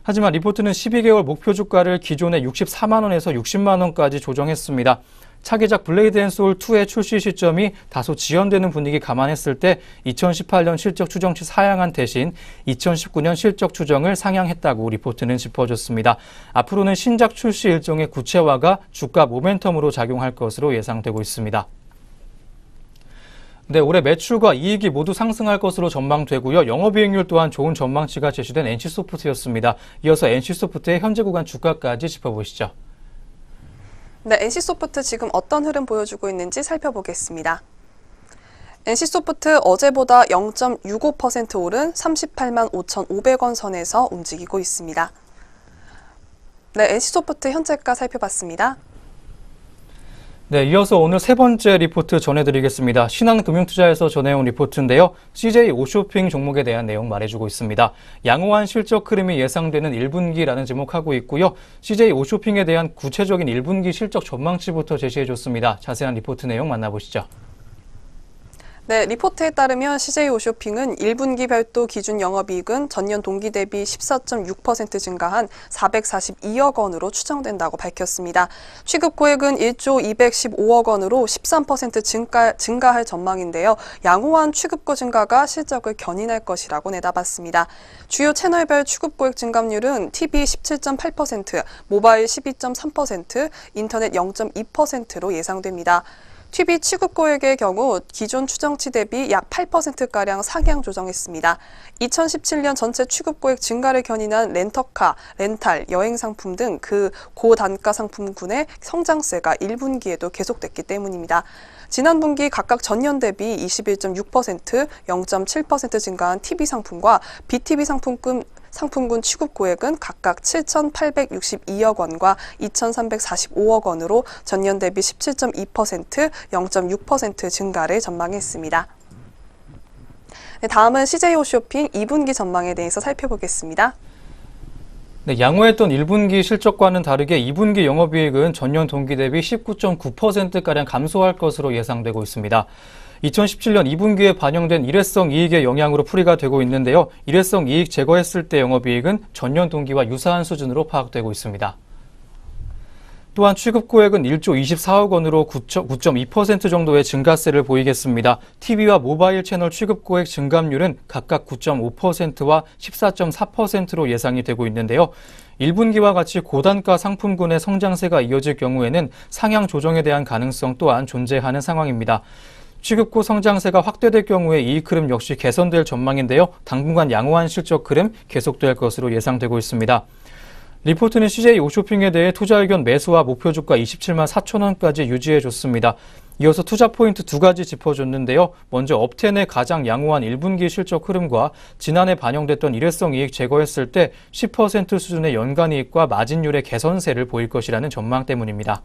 하지만 리포트는 12개월 목표 주가를 기존의 64만 원에서 60만 원까지 조정했습니다. 차기작 블레이드 앤 소울 2의 출시 시점이 다소 지연되는 분위기 감안했을 때 2018년 실적 추정치 하향한 대신 2019년 실적 추정을 상향했다고 리포트는 짚어줬습니다. 앞으로는 신작 출시 일정의 구체화가 주가 모멘텀으로 작용할 것으로 예상되고 있습니다. 네, 올해 매출과 이익이 모두 상승할 것으로 전망되고요. 영업이익률 또한 좋은 전망치가 제시된 NC소프트였습니다. 이어서 NC소프트의 현재 구간 주가까지 짚어보시죠. 네, NC소프트 지금 어떤 흐름 보여주고 있는지 살펴보겠습니다. NC소프트 어제보다 0.65% 오른 38만 5,500원 선에서 움직이고 있습니다. 네, NC소프트 현재가 살펴봤습니다. 네, 이어서 오늘 세 번째 리포트 전해드리겠습니다. 신한금융투자에서 전해온 리포트인데요. CJ 오쇼핑 종목에 대한 내용 말해주고 있습니다. 양호한 실적 흐름이 예상되는 1분기라는 제목하고 있고요. CJ 오쇼핑에 대한 구체적인 1분기 실적 전망치부터 제시해줬습니다. 자세한 리포트 내용 만나보시죠. 네, 리포트에 따르면 CJ 오쇼핑은 1분기 별도 기준 영업이익은 전년 동기 대비 14.6% 증가한 442억 원으로 추정된다고 밝혔습니다. 취급고액은 1조 215억 원으로 13% 증가할 전망인데요. 양호한 취급고 증가가 실적을 견인할 것이라고 내다봤습니다. 주요 채널별 취급고액 증감률은 TV 17.8%, 모바일 12.3%, 인터넷 0.2%로 예상됩니다. TV 취급고액의 경우 기존 추정치 대비 약 8%가량 상향 조정했습니다. 2017년 전체 취급고액 증가를 견인한 렌터카, 렌탈, 여행상품 등 그 고단가 상품군의 성장세가 1분기에도 계속됐기 때문입니다. 지난 분기 각각 전년 대비 21.6%, 0.7% 증가한 TV 상품과 BTV 상품군 취급고액은 각각 7,862억 원과 2,345억 원으로 전년 대비 17.2%, 0.6% 증가를 전망했습니다. 네, 다음은 CJ홈쇼핑 2분기 전망에 대해서 살펴보겠습니다. 네, 양호했던 1분기 실적과는 다르게 2분기 영업이익은 전년 동기 대비 19.9%가량 감소할 것으로 예상되고 있습니다. 2017년 2분기에 반영된 일회성 이익의 영향으로 풀이가 되고 있는데요. 일회성 이익 제거했을 때 영업이익은 전년 동기와 유사한 수준으로 파악되고 있습니다. 또한 취급고액은 1조 24억 원으로 9.2% 정도의 증가세를 보이겠습니다. TV와 모바일 채널 취급고액 증감률은 각각 9.5%와 14.4%로 예상이 되고 있는데요. 1분기와 같이 고단가 상품군의 성장세가 이어질 경우에는 상향 조정에 대한 가능성 또한 존재하는 상황입니다. 취급고 성장세가 확대될 경우에 이익 흐름 역시 개선될 전망인데요. 당분간 양호한 실적 흐름 계속될 것으로 예상되고 있습니다. 리포트는 CJ 오쇼핑에 대해 투자 의견 매수와 목표 주가 27만 4천 원까지 유지해줬습니다. 이어서 투자 포인트 두 가지 짚어줬는데요. 먼저 업텐의 가장 양호한 1분기 실적 흐름과 지난해 반영됐던 일회성 이익 제거했을 때 10% 수준의 연간 이익과 마진율의 개선세를 보일 것이라는 전망 때문입니다.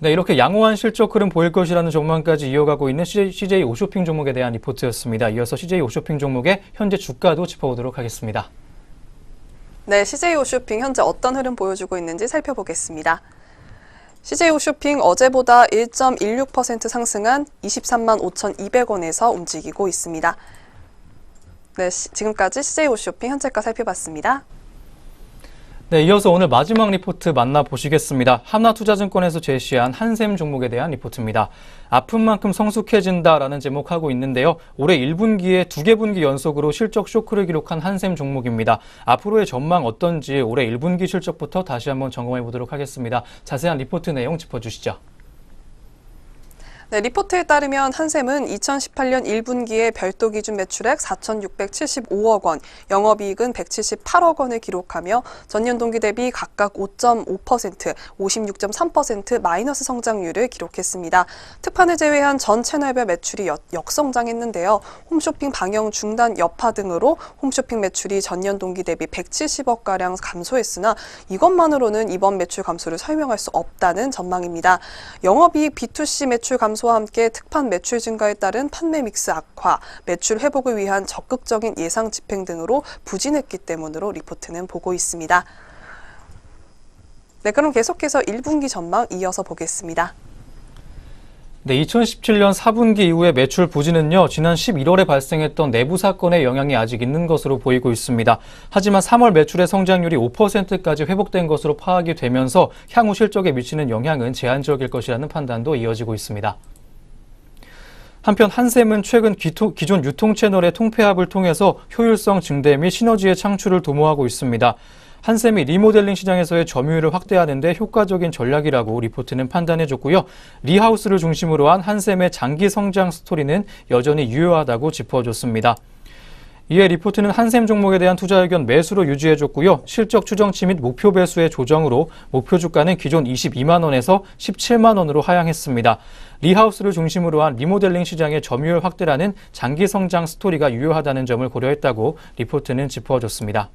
네, 이렇게 양호한 실적 흐름 보일 것이라는 전망까지 이어가고 있는 CJ 오쇼핑 종목에 대한 리포트였습니다. 이어서 CJ 오쇼핑 종목의 현재 주가도 짚어보도록 하겠습니다. 네, CJ 홈쇼핑 현재 어떤 흐름 보여주고 있는지 살펴보겠습니다. CJ 홈쇼핑 어제보다 1.16% 상승한 23만 5,200원에서 움직이고 있습니다. 네, 지금까지 CJ 홈쇼핑 현재가 살펴봤습니다. 네, 이어서 오늘 마지막 리포트 만나보시겠습니다. 하나투자증권에서 제시한 한샘 종목에 대한 리포트입니다. 아픈 만큼 성숙해진다라는 제목하고 있는데요. 올해 1분기에 2개 분기 연속으로 실적 쇼크를 기록한 한샘 종목입니다. 앞으로의 전망 어떤지 올해 1분기 실적부터 다시 한번 점검해 보도록 하겠습니다. 자세한 리포트 내용 짚어주시죠. 네, 리포트에 따르면 한샘은 2018년 1분기에 별도 기준 매출액 4,675억 원, 영업이익은 178억 원을 기록하며 전년 동기 대비 각각 5.5%, 56.3% 마이너스 성장률을 기록했습니다. 특판을 제외한 전 채널별 매출이 역성장했는데요. 홈쇼핑 방영 중단 여파 등으로 홈쇼핑 매출이 전년 동기 대비 170억가량 감소했으나 이것만으로는 이번 매출 감소를 설명할 수 없다는 전망입니다. 영업이익 B2C 매출 감소와 함께 특판 매출 증가에 따른 판매 믹스 악화, 매출 회복을 위한 적극적인 예상 집행 등으로 부진했기 때문으로 리포트는 보고 있습니다. 네, 그럼 계속해서 1분기 전망 이어서 보겠습니다. 네, 2017년 4분기 이후의 매출 부진은요, 지난 11월에 발생했던 내부 사건의 영향이 아직 있는 것으로 보이고 있습니다. 하지만 3월 매출의 성장률이 5%까지 회복된 것으로 파악이 되면서 향후 실적에 미치는 영향은 제한적일 것이라는 판단도 이어지고 있습니다. 한편 한샘은 최근 기존 유통 채널의 통폐합을 통해서 효율성 증대 및 시너지의 창출을 도모하고 있습니다. 한샘이 리모델링 시장에서의 점유율을 확대하는 데 효과적인 전략이라고 리포트는 판단해줬고요. 리하우스를 중심으로 한 한샘의 장기 성장 스토리는 여전히 유효하다고 짚어줬습니다. 이에 리포트는 한샘 종목에 대한 투자 의견 매수로 유지해줬고요. 실적 추정치 및 목표 배수의 조정으로 목표 주가는 기존 22만 원에서 17만 원으로 하향했습니다. 리하우스를 중심으로 한 리모델링 시장의 점유율 확대라는 장기 성장 스토리가 유효하다는 점을 고려했다고 리포트는 짚어줬습니다.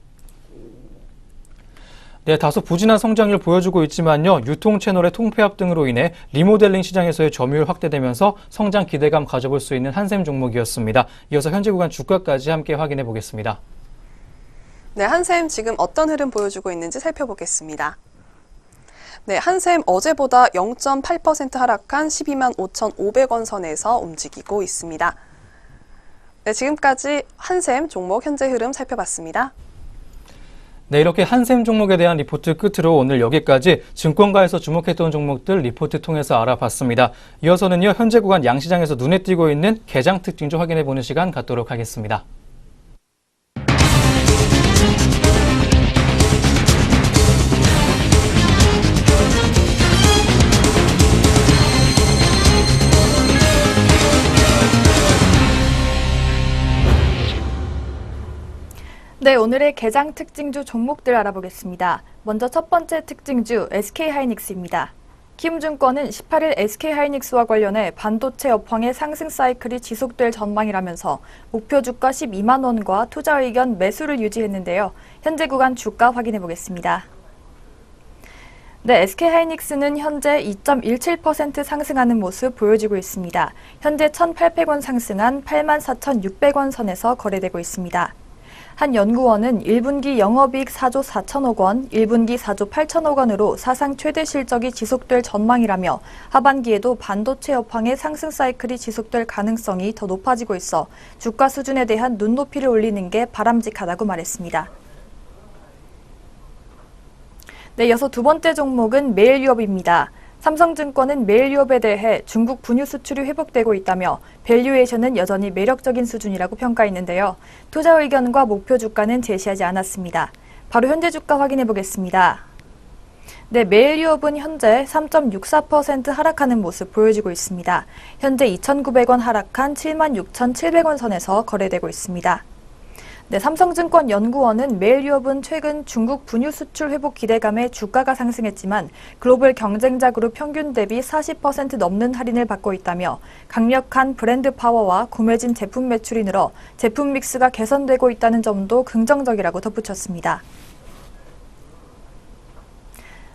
네, 다소 부진한 성장률을 보여주고 있지만요. 유통 채널의 통폐합 등으로 인해 리모델링 시장에서의 점유율 확대되면서 성장 기대감 가져볼 수 있는 한샘 종목이었습니다. 이어서 현재 구간 주가까지 함께 확인해 보겠습니다. 네, 한샘 지금 어떤 흐름 보여주고 있는지 살펴보겠습니다. 네, 한샘 어제보다 0.8% 하락한 12만 5,500원 선에서 움직이고 있습니다. 네, 지금까지 한샘 종목 현재 흐름 살펴봤습니다. 네, 이렇게 한샘 종목에 대한 리포트 끝으로 오늘 여기까지 증권가에서 주목했던 종목들 리포트 통해서 알아봤습니다. 이어서는요, 현재 구간 양시장에서 눈에 띄고 있는 개장 특징 좀 확인해 보는 시간 갖도록 하겠습니다. 네, 오늘의 개장 특징주 종목들 알아보겠습니다. 먼저 첫 번째 특징주 SK하이닉스입니다. 키움증권은 18일 SK하이닉스와 관련해 반도체 업황의 상승 사이클이 지속될 전망이라면서 목표 주가 12만 원과 투자 의견 매수를 유지했는데요. 현재 구간 주가 확인해 보겠습니다. 네, SK하이닉스는 현재 2.17% 상승하는 모습 보여지고 있습니다. 현재 1,800원 상승한 84,600원 선에서 거래되고 있습니다. 한 연구원은 1분기 영업이익 4조 4천억 원, 1분기 4조 8천억 원으로 사상 최대 실적이 지속될 전망이라며 하반기에도 반도체 업황의 상승 사이클이 지속될 가능성이 더 높아지고 있어 주가 수준에 대한 눈높이를 올리는 게 바람직하다고 말했습니다. 네, 이어서 두 번째 종목은 메일유업입니다. 삼성증권은 메일유업에 대해 중국 분유 수출이 회복되고 있다며 밸류에이션은 여전히 매력적인 수준이라고 평가했는데요. 투자 의견과 목표 주가는 제시하지 않았습니다. 바로 현재 주가 확인해 보겠습니다. 네, 메일유업은 현재 3.64% 하락하는 모습 보여지고 있습니다. 현재 2,900원 하락한 76,700원 선에서 거래되고 있습니다. 네, 삼성증권 연구원은 메일유업은 최근 중국 분유 수출 회복 기대감에 주가가 상승했지만 글로벌 경쟁자 그룹 평균 대비 40% 넘는 할인을 받고 있다며 강력한 브랜드 파워와 구매진 제품 매출이 늘어 제품 믹스가 개선되고 있다는 점도 긍정적이라고 덧붙였습니다.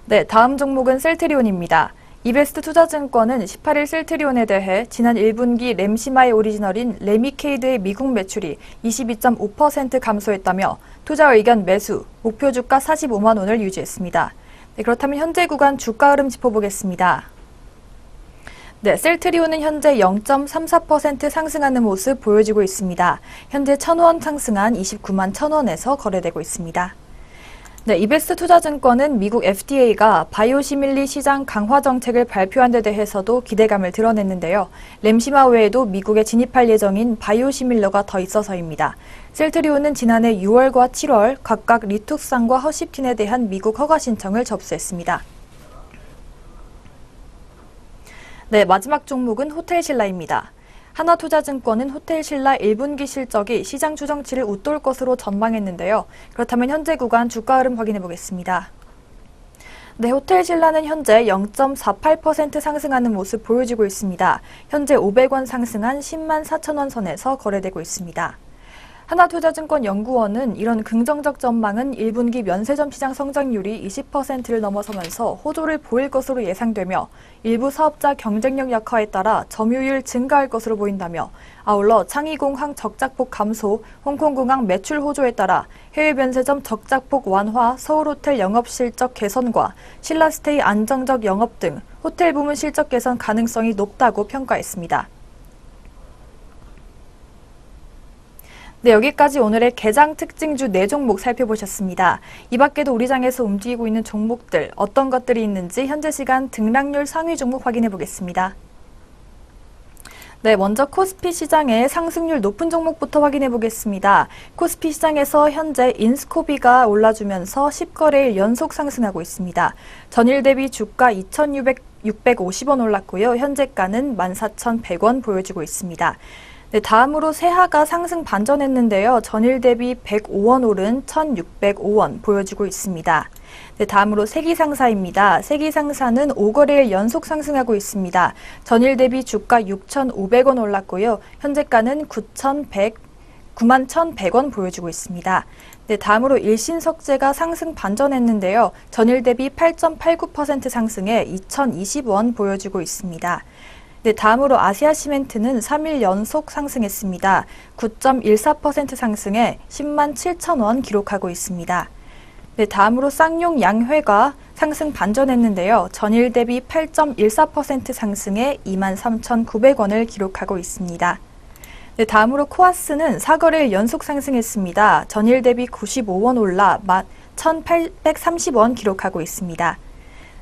네, 다음 종목은 셀트리온입니다. 이베스트 투자증권은 18일 셀트리온에 대해 지난 1분기 램시마의 오리지널인 레미케이드의 미국 매출이 22.5% 감소했다며 투자 의견 매수, 목표 주가 45만 원을 유지했습니다. 네, 그렇다면 현재 구간 주가 흐름 짚어보겠습니다. 네, 셀트리온은 현재 0.34% 상승하는 모습 보여지고 있습니다. 현재 1,000원 상승한 29만 1,000원에서 거래되고 있습니다. 네, 이베스트 투자증권은 미국 FDA가 바이오시밀리 시장 강화 정책을 발표한 데 대해서도 기대감을 드러냈는데요. 램시마 외에도 미국에 진입할 예정인 바이오시밀러가 더 있어서입니다. 셀트리온은 지난해 6월과 7월 각각 리투크산과 허시틴에 대한 미국 허가 신청을 접수했습니다. 네, 마지막 종목은 호텔신라입니다. 하나투자증권은 호텔신라 1분기 실적이 시장 추정치를 웃돌 것으로 전망했는데요. 그렇다면 현재 구간 주가 흐름 확인해 보겠습니다. 네, 호텔신라는 현재 0.48% 상승하는 모습 보여지고 있습니다. 현재 500원 상승한 10만 4천원 선에서 거래되고 있습니다. 하나투자증권 연구원은 이런 긍정적 전망은 1분기 면세점 시장 성장률이 20%를 넘어서면서 호조를 보일 것으로 예상되며 일부 사업자 경쟁력 약화에 따라 점유율 증가할 것으로 보인다며 아울러 창의공항 적자폭 감소, 홍콩공항 매출 호조에 따라 해외 면세점 적자폭 완화, 서울호텔 영업실적 개선과 신라스테이 안정적 영업 등 호텔 부문 실적 개선 가능성이 높다고 평가했습니다. 네, 여기까지 오늘의 개장 특징주 4종목 살펴보셨습니다. 이 밖에도 우리 장에서 움직이고 있는 종목들 어떤 것들이 있는지 현재 시간 등락률 상위 종목 확인해 보겠습니다. 네, 먼저 코스피 시장의 상승률 높은 종목부터 확인해 보겠습니다. 코스피 시장에서 현재 인스코비가 올라주면서 10거래일 연속 상승하고 있습니다. 전일 대비 주가 2,650원 올랐고요. 현재가는 14,100원 보여지고 있습니다. 네, 다음으로 세하가 상승 반전했는데요. 전일 대비 105원 오른 1,605원 보여지고 있습니다. 네, 다음으로 세기상사입니다. 세기상사는 5거래일 연속 상승하고 있습니다. 전일 대비 주가 6,500원 올랐고요. 현재가는 91,100원 보여지고 있습니다. 네, 다음으로 일신석재가 상승 반전했는데요. 전일 대비 8.89% 상승해 2,020원 보여지고 있습니다. 네, 다음으로 아시아시멘트는 3일 연속 상승했습니다. 9.14% 상승해 10만 7천원 기록하고 있습니다. 네, 다음으로 쌍용 양회가 상승 반전했는데요. 전일 대비 8.14% 상승해 2만 3,900원을 기록하고 있습니다. 네, 다음으로 코아스는 4거래일 연속 상승했습니다. 전일 대비 95원 올라 1,830원 기록하고 있습니다.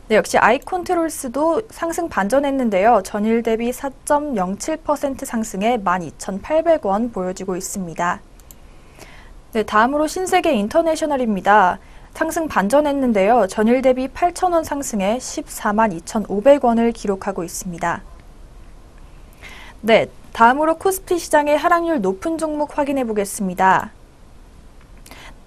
네, 역시 아이콘트롤스도 상승 반전했는데요. 전일 대비 4.07% 상승해 12,800원 보여지고 있습니다. 네, 다음으로 신세계 인터내셔널입니다. 상승 반전했는데요. 전일 대비 8,000원 상승해 14만 2,500원을 기록하고 있습니다. 네, 다음으로 코스피 시장의 하락률 높은 종목 확인해 보겠습니다.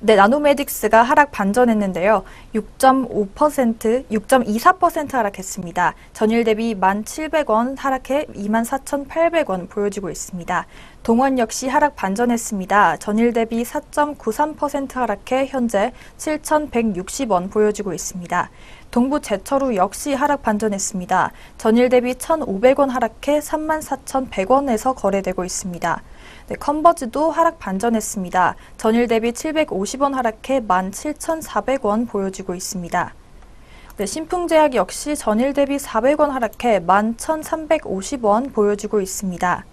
네, 나노메딕스가 하락 반전했는데요. 6.24% 하락했습니다. 전일 대비 1,700원 하락해 24,800원 보여지고 있습니다. 동원 역시 하락 반전했습니다. 전일 대비 4.93% 하락해 현재 7,160원 보여지고 있습니다. 동부제철우 역시 하락 반전했습니다. 전일 대비 1,500원 하락해 34,100원에서 거래되고 있습니다. 네, 컨버즈도 하락 반전했습니다. 전일 대비 750원 하락해 17,400원 보여지고 있습니다. 네, 신풍제약 역시 전일 대비 400원 하락해 11,350원 보여지고 있습니다.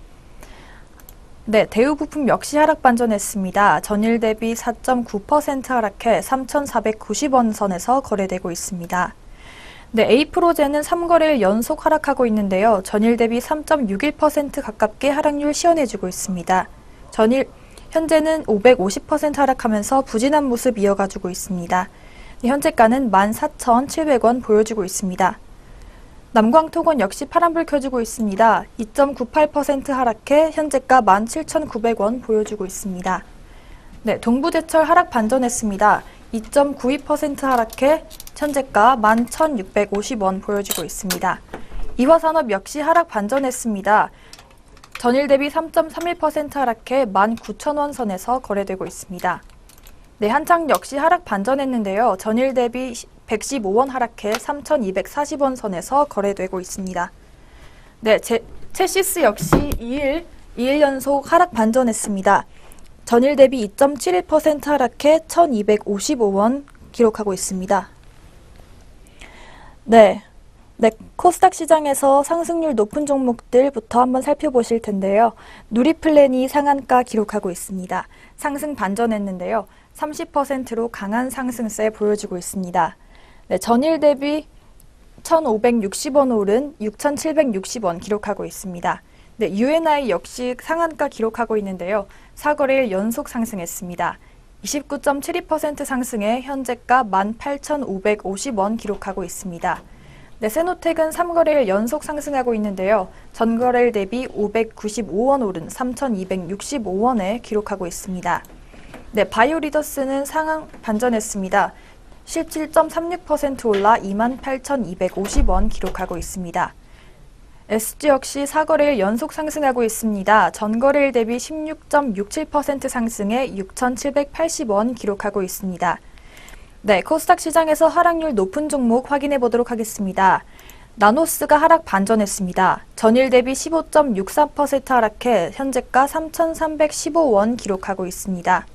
네, 대우부품 역시 하락 반전했습니다. 전일 대비 4.9% 하락해 3,490원 선에서 거래되고 있습니다. 네, 에이프로젠은 3거래일 연속 하락하고 있는데요. 전일 대비 3.61% 가깝게 하락률 시원해지고 있습니다. 현재는 550% 하락하면서 부진한 모습 이어가지고 있습니다. 네, 현재가는 14,700원 보여지고 있습니다. 남광토건 역시 파란불 켜지고 있습니다. 2.98% 하락해 현재가 17,900원 보여주고 있습니다. 네, 동부제철 하락 반전했습니다. 2.92% 하락해 현재가 11,650원 보여지고 있습니다. 이화산업 역시 하락 반전했습니다. 전일 대비 3.31% 하락해 19,000원 선에서 거래되고 있습니다. 네, 한창 역시 하락 반전했는데요. 전일 대비 115원 하락해 3,240원 선에서 거래되고 있습니다. 네, 체시스 역시 2일 연속 하락 반전했습니다. 전일 대비 2.71% 하락해 1,255원 기록하고 있습니다. 네, 코스닥 시장에서 상승률 높은 종목들부터 한번 살펴보실 텐데요. 누리플랜이 상한가 기록하고 있습니다. 상승 반전했는데요. 30%로 강한 상승세 보여지고 있습니다. 네, 전일 대비 1,560원 오른 6,760원 기록하고 있습니다. 네, UNI 역시 상한가 기록하고 있는데요. 4거래일 연속 상승했습니다. 29.72% 상승해 현재가 18,550원 기록하고 있습니다. 네, 세노텍은 3거래일 연속 상승하고 있는데요. 전거래일 대비 595원 오른 3,265원에 기록하고 있습니다. 네, 바이오리더스는 상향 반전했습니다. 17.36% 올라 28,250원 기록하고 있습니다. SG 역시 4거래일 연속 상승하고 있습니다. 전거래일 대비 16.67% 상승해 6,780원 기록하고 있습니다. 네, 코스닥 시장에서 하락률 높은 종목 확인해 보도록 하겠습니다. 나노스가 하락 반전했습니다. 전일 대비 15.63% 하락해 현재가 3,315원 기록하고 있습니다.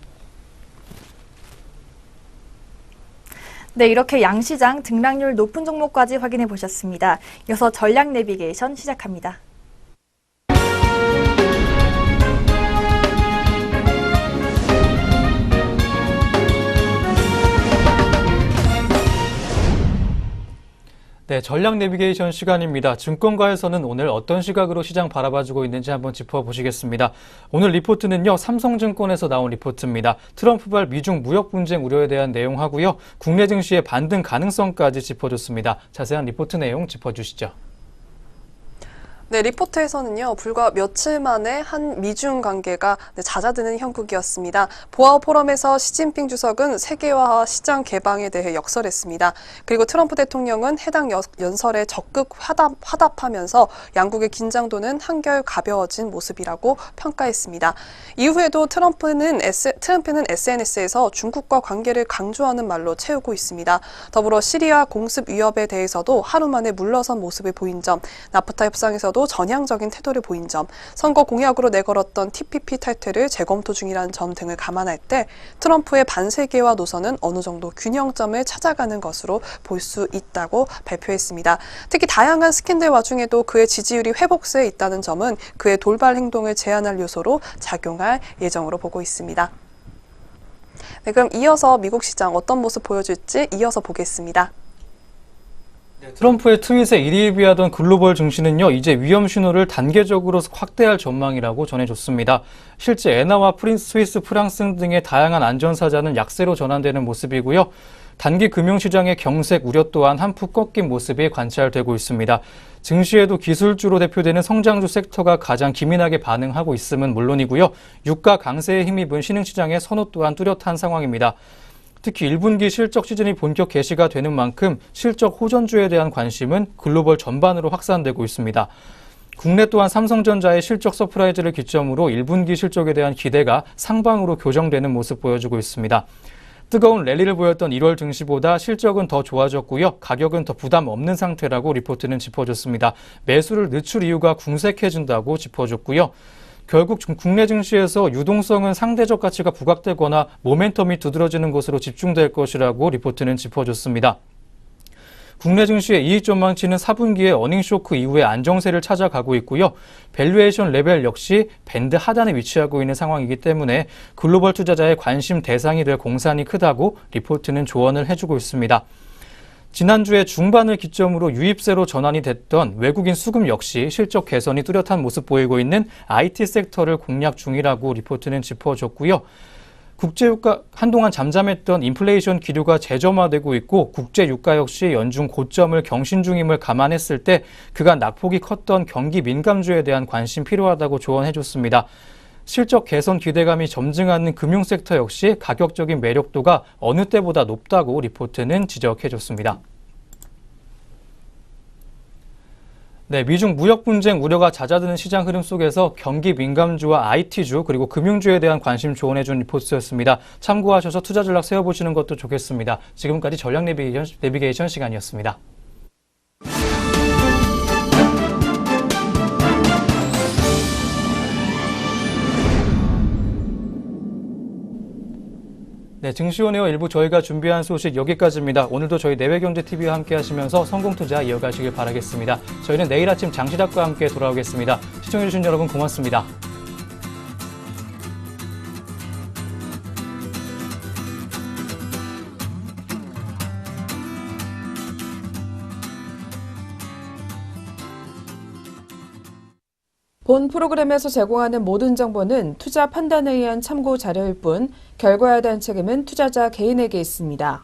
네, 이렇게 양시장 등락률 높은 종목까지 확인해 보셨습니다. 이어서 전략 내비게이션 시작합니다. 네, 전략 내비게이션 시간입니다. 증권가에서는 오늘 어떤 시각으로 시장 바라봐주고 있는지 한번 짚어보시겠습니다. 오늘 리포트는요, 삼성증권에서 나온 리포트입니다. 트럼프발 미중 무역 분쟁 우려에 대한 내용하고요, 국내 증시의 반등 가능성까지 짚어줬습니다. 자세한 리포트 내용 짚어주시죠. 네, 리포트에서는요, 불과 며칠 만에 한 미중 관계가 잦아드는 형국이었습니다. 보아오 포럼에서 시진핑 주석은 세계화 시장 개방에 대해 역설했습니다. 그리고 트럼프 대통령은 해당 연설에 적극 화답하면서 양국의 긴장도는 한결 가벼워진 모습이라고 평가했습니다. 이후에도 트럼프는 SNS에서 중국과 관계를 강조하는 말로 채우고 있습니다. 더불어 시리아 공습 위협에 대해서도 하루 만에 물러선 모습을 보인 점, 나프타 협상에서도 전향적인 태도를 보인 점, 선거 공약으로 내걸었던 TPP 탈퇴를 재검토 중이라는 점 등을 감안할 때 트럼프의 반세계화 노선은 어느 정도 균형점을 찾아가는 것으로 볼 수 있다고 발표했습니다. 특히 다양한 스캔들 와중에도 그의 지지율이 회복세에 있다는 점은 그의 돌발 행동을 제한할 요소로 작용할 예정으로 보고 있습니다. 네, 그럼 이어서 미국 시장 어떤 모습 보여줄지 이어서 보겠습니다. 트럼프의 트윗에 일희일비하던 글로벌 증시는요, 이제 위험 신호를 단계적으로 확대할 전망이라고 전해줬습니다. 실제 엔화와 스위스 프랑스 등의 다양한 안전사자는 약세로 전환되는 모습이고요. 단기 금융시장의 경색 우려 또한 한풀 꺾인 모습이 관찰되고 있습니다. 증시에도 기술주로 대표되는 성장주 섹터가 가장 기민하게 반응하고 있음은 물론이고요. 유가 강세에 힘입은 신흥시장의 선호 또한 뚜렷한 상황입니다. 특히 1분기 실적 시즌이 본격 개시가 되는 만큼 실적 호전주에 대한 관심은 글로벌 전반으로 확산되고 있습니다. 국내 또한 삼성전자의 실적 서프라이즈를 기점으로 1분기 실적에 대한 기대가 상방으로 교정되는 모습 보여주고 있습니다. 뜨거운 랠리를 보였던 1월 증시보다 실적은 더 좋아졌고요. 가격은 더 부담 없는 상태라고 리포트는 짚어줬습니다. 매수를 늦출 이유가 궁색해진다고 짚어줬고요. 결국 국내 증시에서 유동성은 상대적 가치가 부각되거나 모멘텀이 두드러지는 것으로 집중될 것이라고 리포트는 짚어줬습니다. 국내 증시의 이익 전망치는 4분기에 어닝쇼크 이후에 안정세를 찾아가고 있고요. 밸류에이션 레벨 역시 밴드 하단에 위치하고 있는 상황이기 때문에 글로벌 투자자의 관심 대상이 될 공산이 크다고 리포트는 조언을 해주고 있습니다. 지난주에 중반을 기점으로 유입세로 전환이 됐던 외국인 수급 역시 실적 개선이 뚜렷한 모습 보이고 있는 IT 섹터를 공략 중이라고 리포트는 짚어줬고요. 국제유가 한동안 잠잠했던 인플레이션 기류가 재점화되고 있고 국제유가 역시 연중 고점을 경신 중임을 감안했을 때 그간 낙폭이 컸던 경기 민감주에 대한 관심 필요하다고 조언해줬습니다. 실적 개선 기대감이 점증하는 금융섹터 역시 가격적인 매력도가 어느 때보다 높다고 리포트는 지적해줬습니다. 네, 미중 무역 분쟁 우려가 잦아드는 시장 흐름 속에서 경기 민감주와 IT주 그리고 금융주에 대한 관심 조언해준 리포트였습니다. 참고하셔서 투자 전략 세워보시는 것도 좋겠습니다. 지금까지 전략 내비게이션 시간이었습니다. 네, 증시원에어 일부 저희가 준비한 소식 여기까지입니다. 오늘도 저희 내외경제TV와 함께 하시면서 성공투자 이어가시길 바라겠습니다. 저희는 내일 아침 장시작과 함께 돌아오겠습니다. 시청해주신 여러분 고맙습니다. 본 프로그램에서 제공하는 모든 정보는 투자 판단에 의한 참고 자료일 뿐 결과에 대한 책임은 투자자 개인에게 있습니다.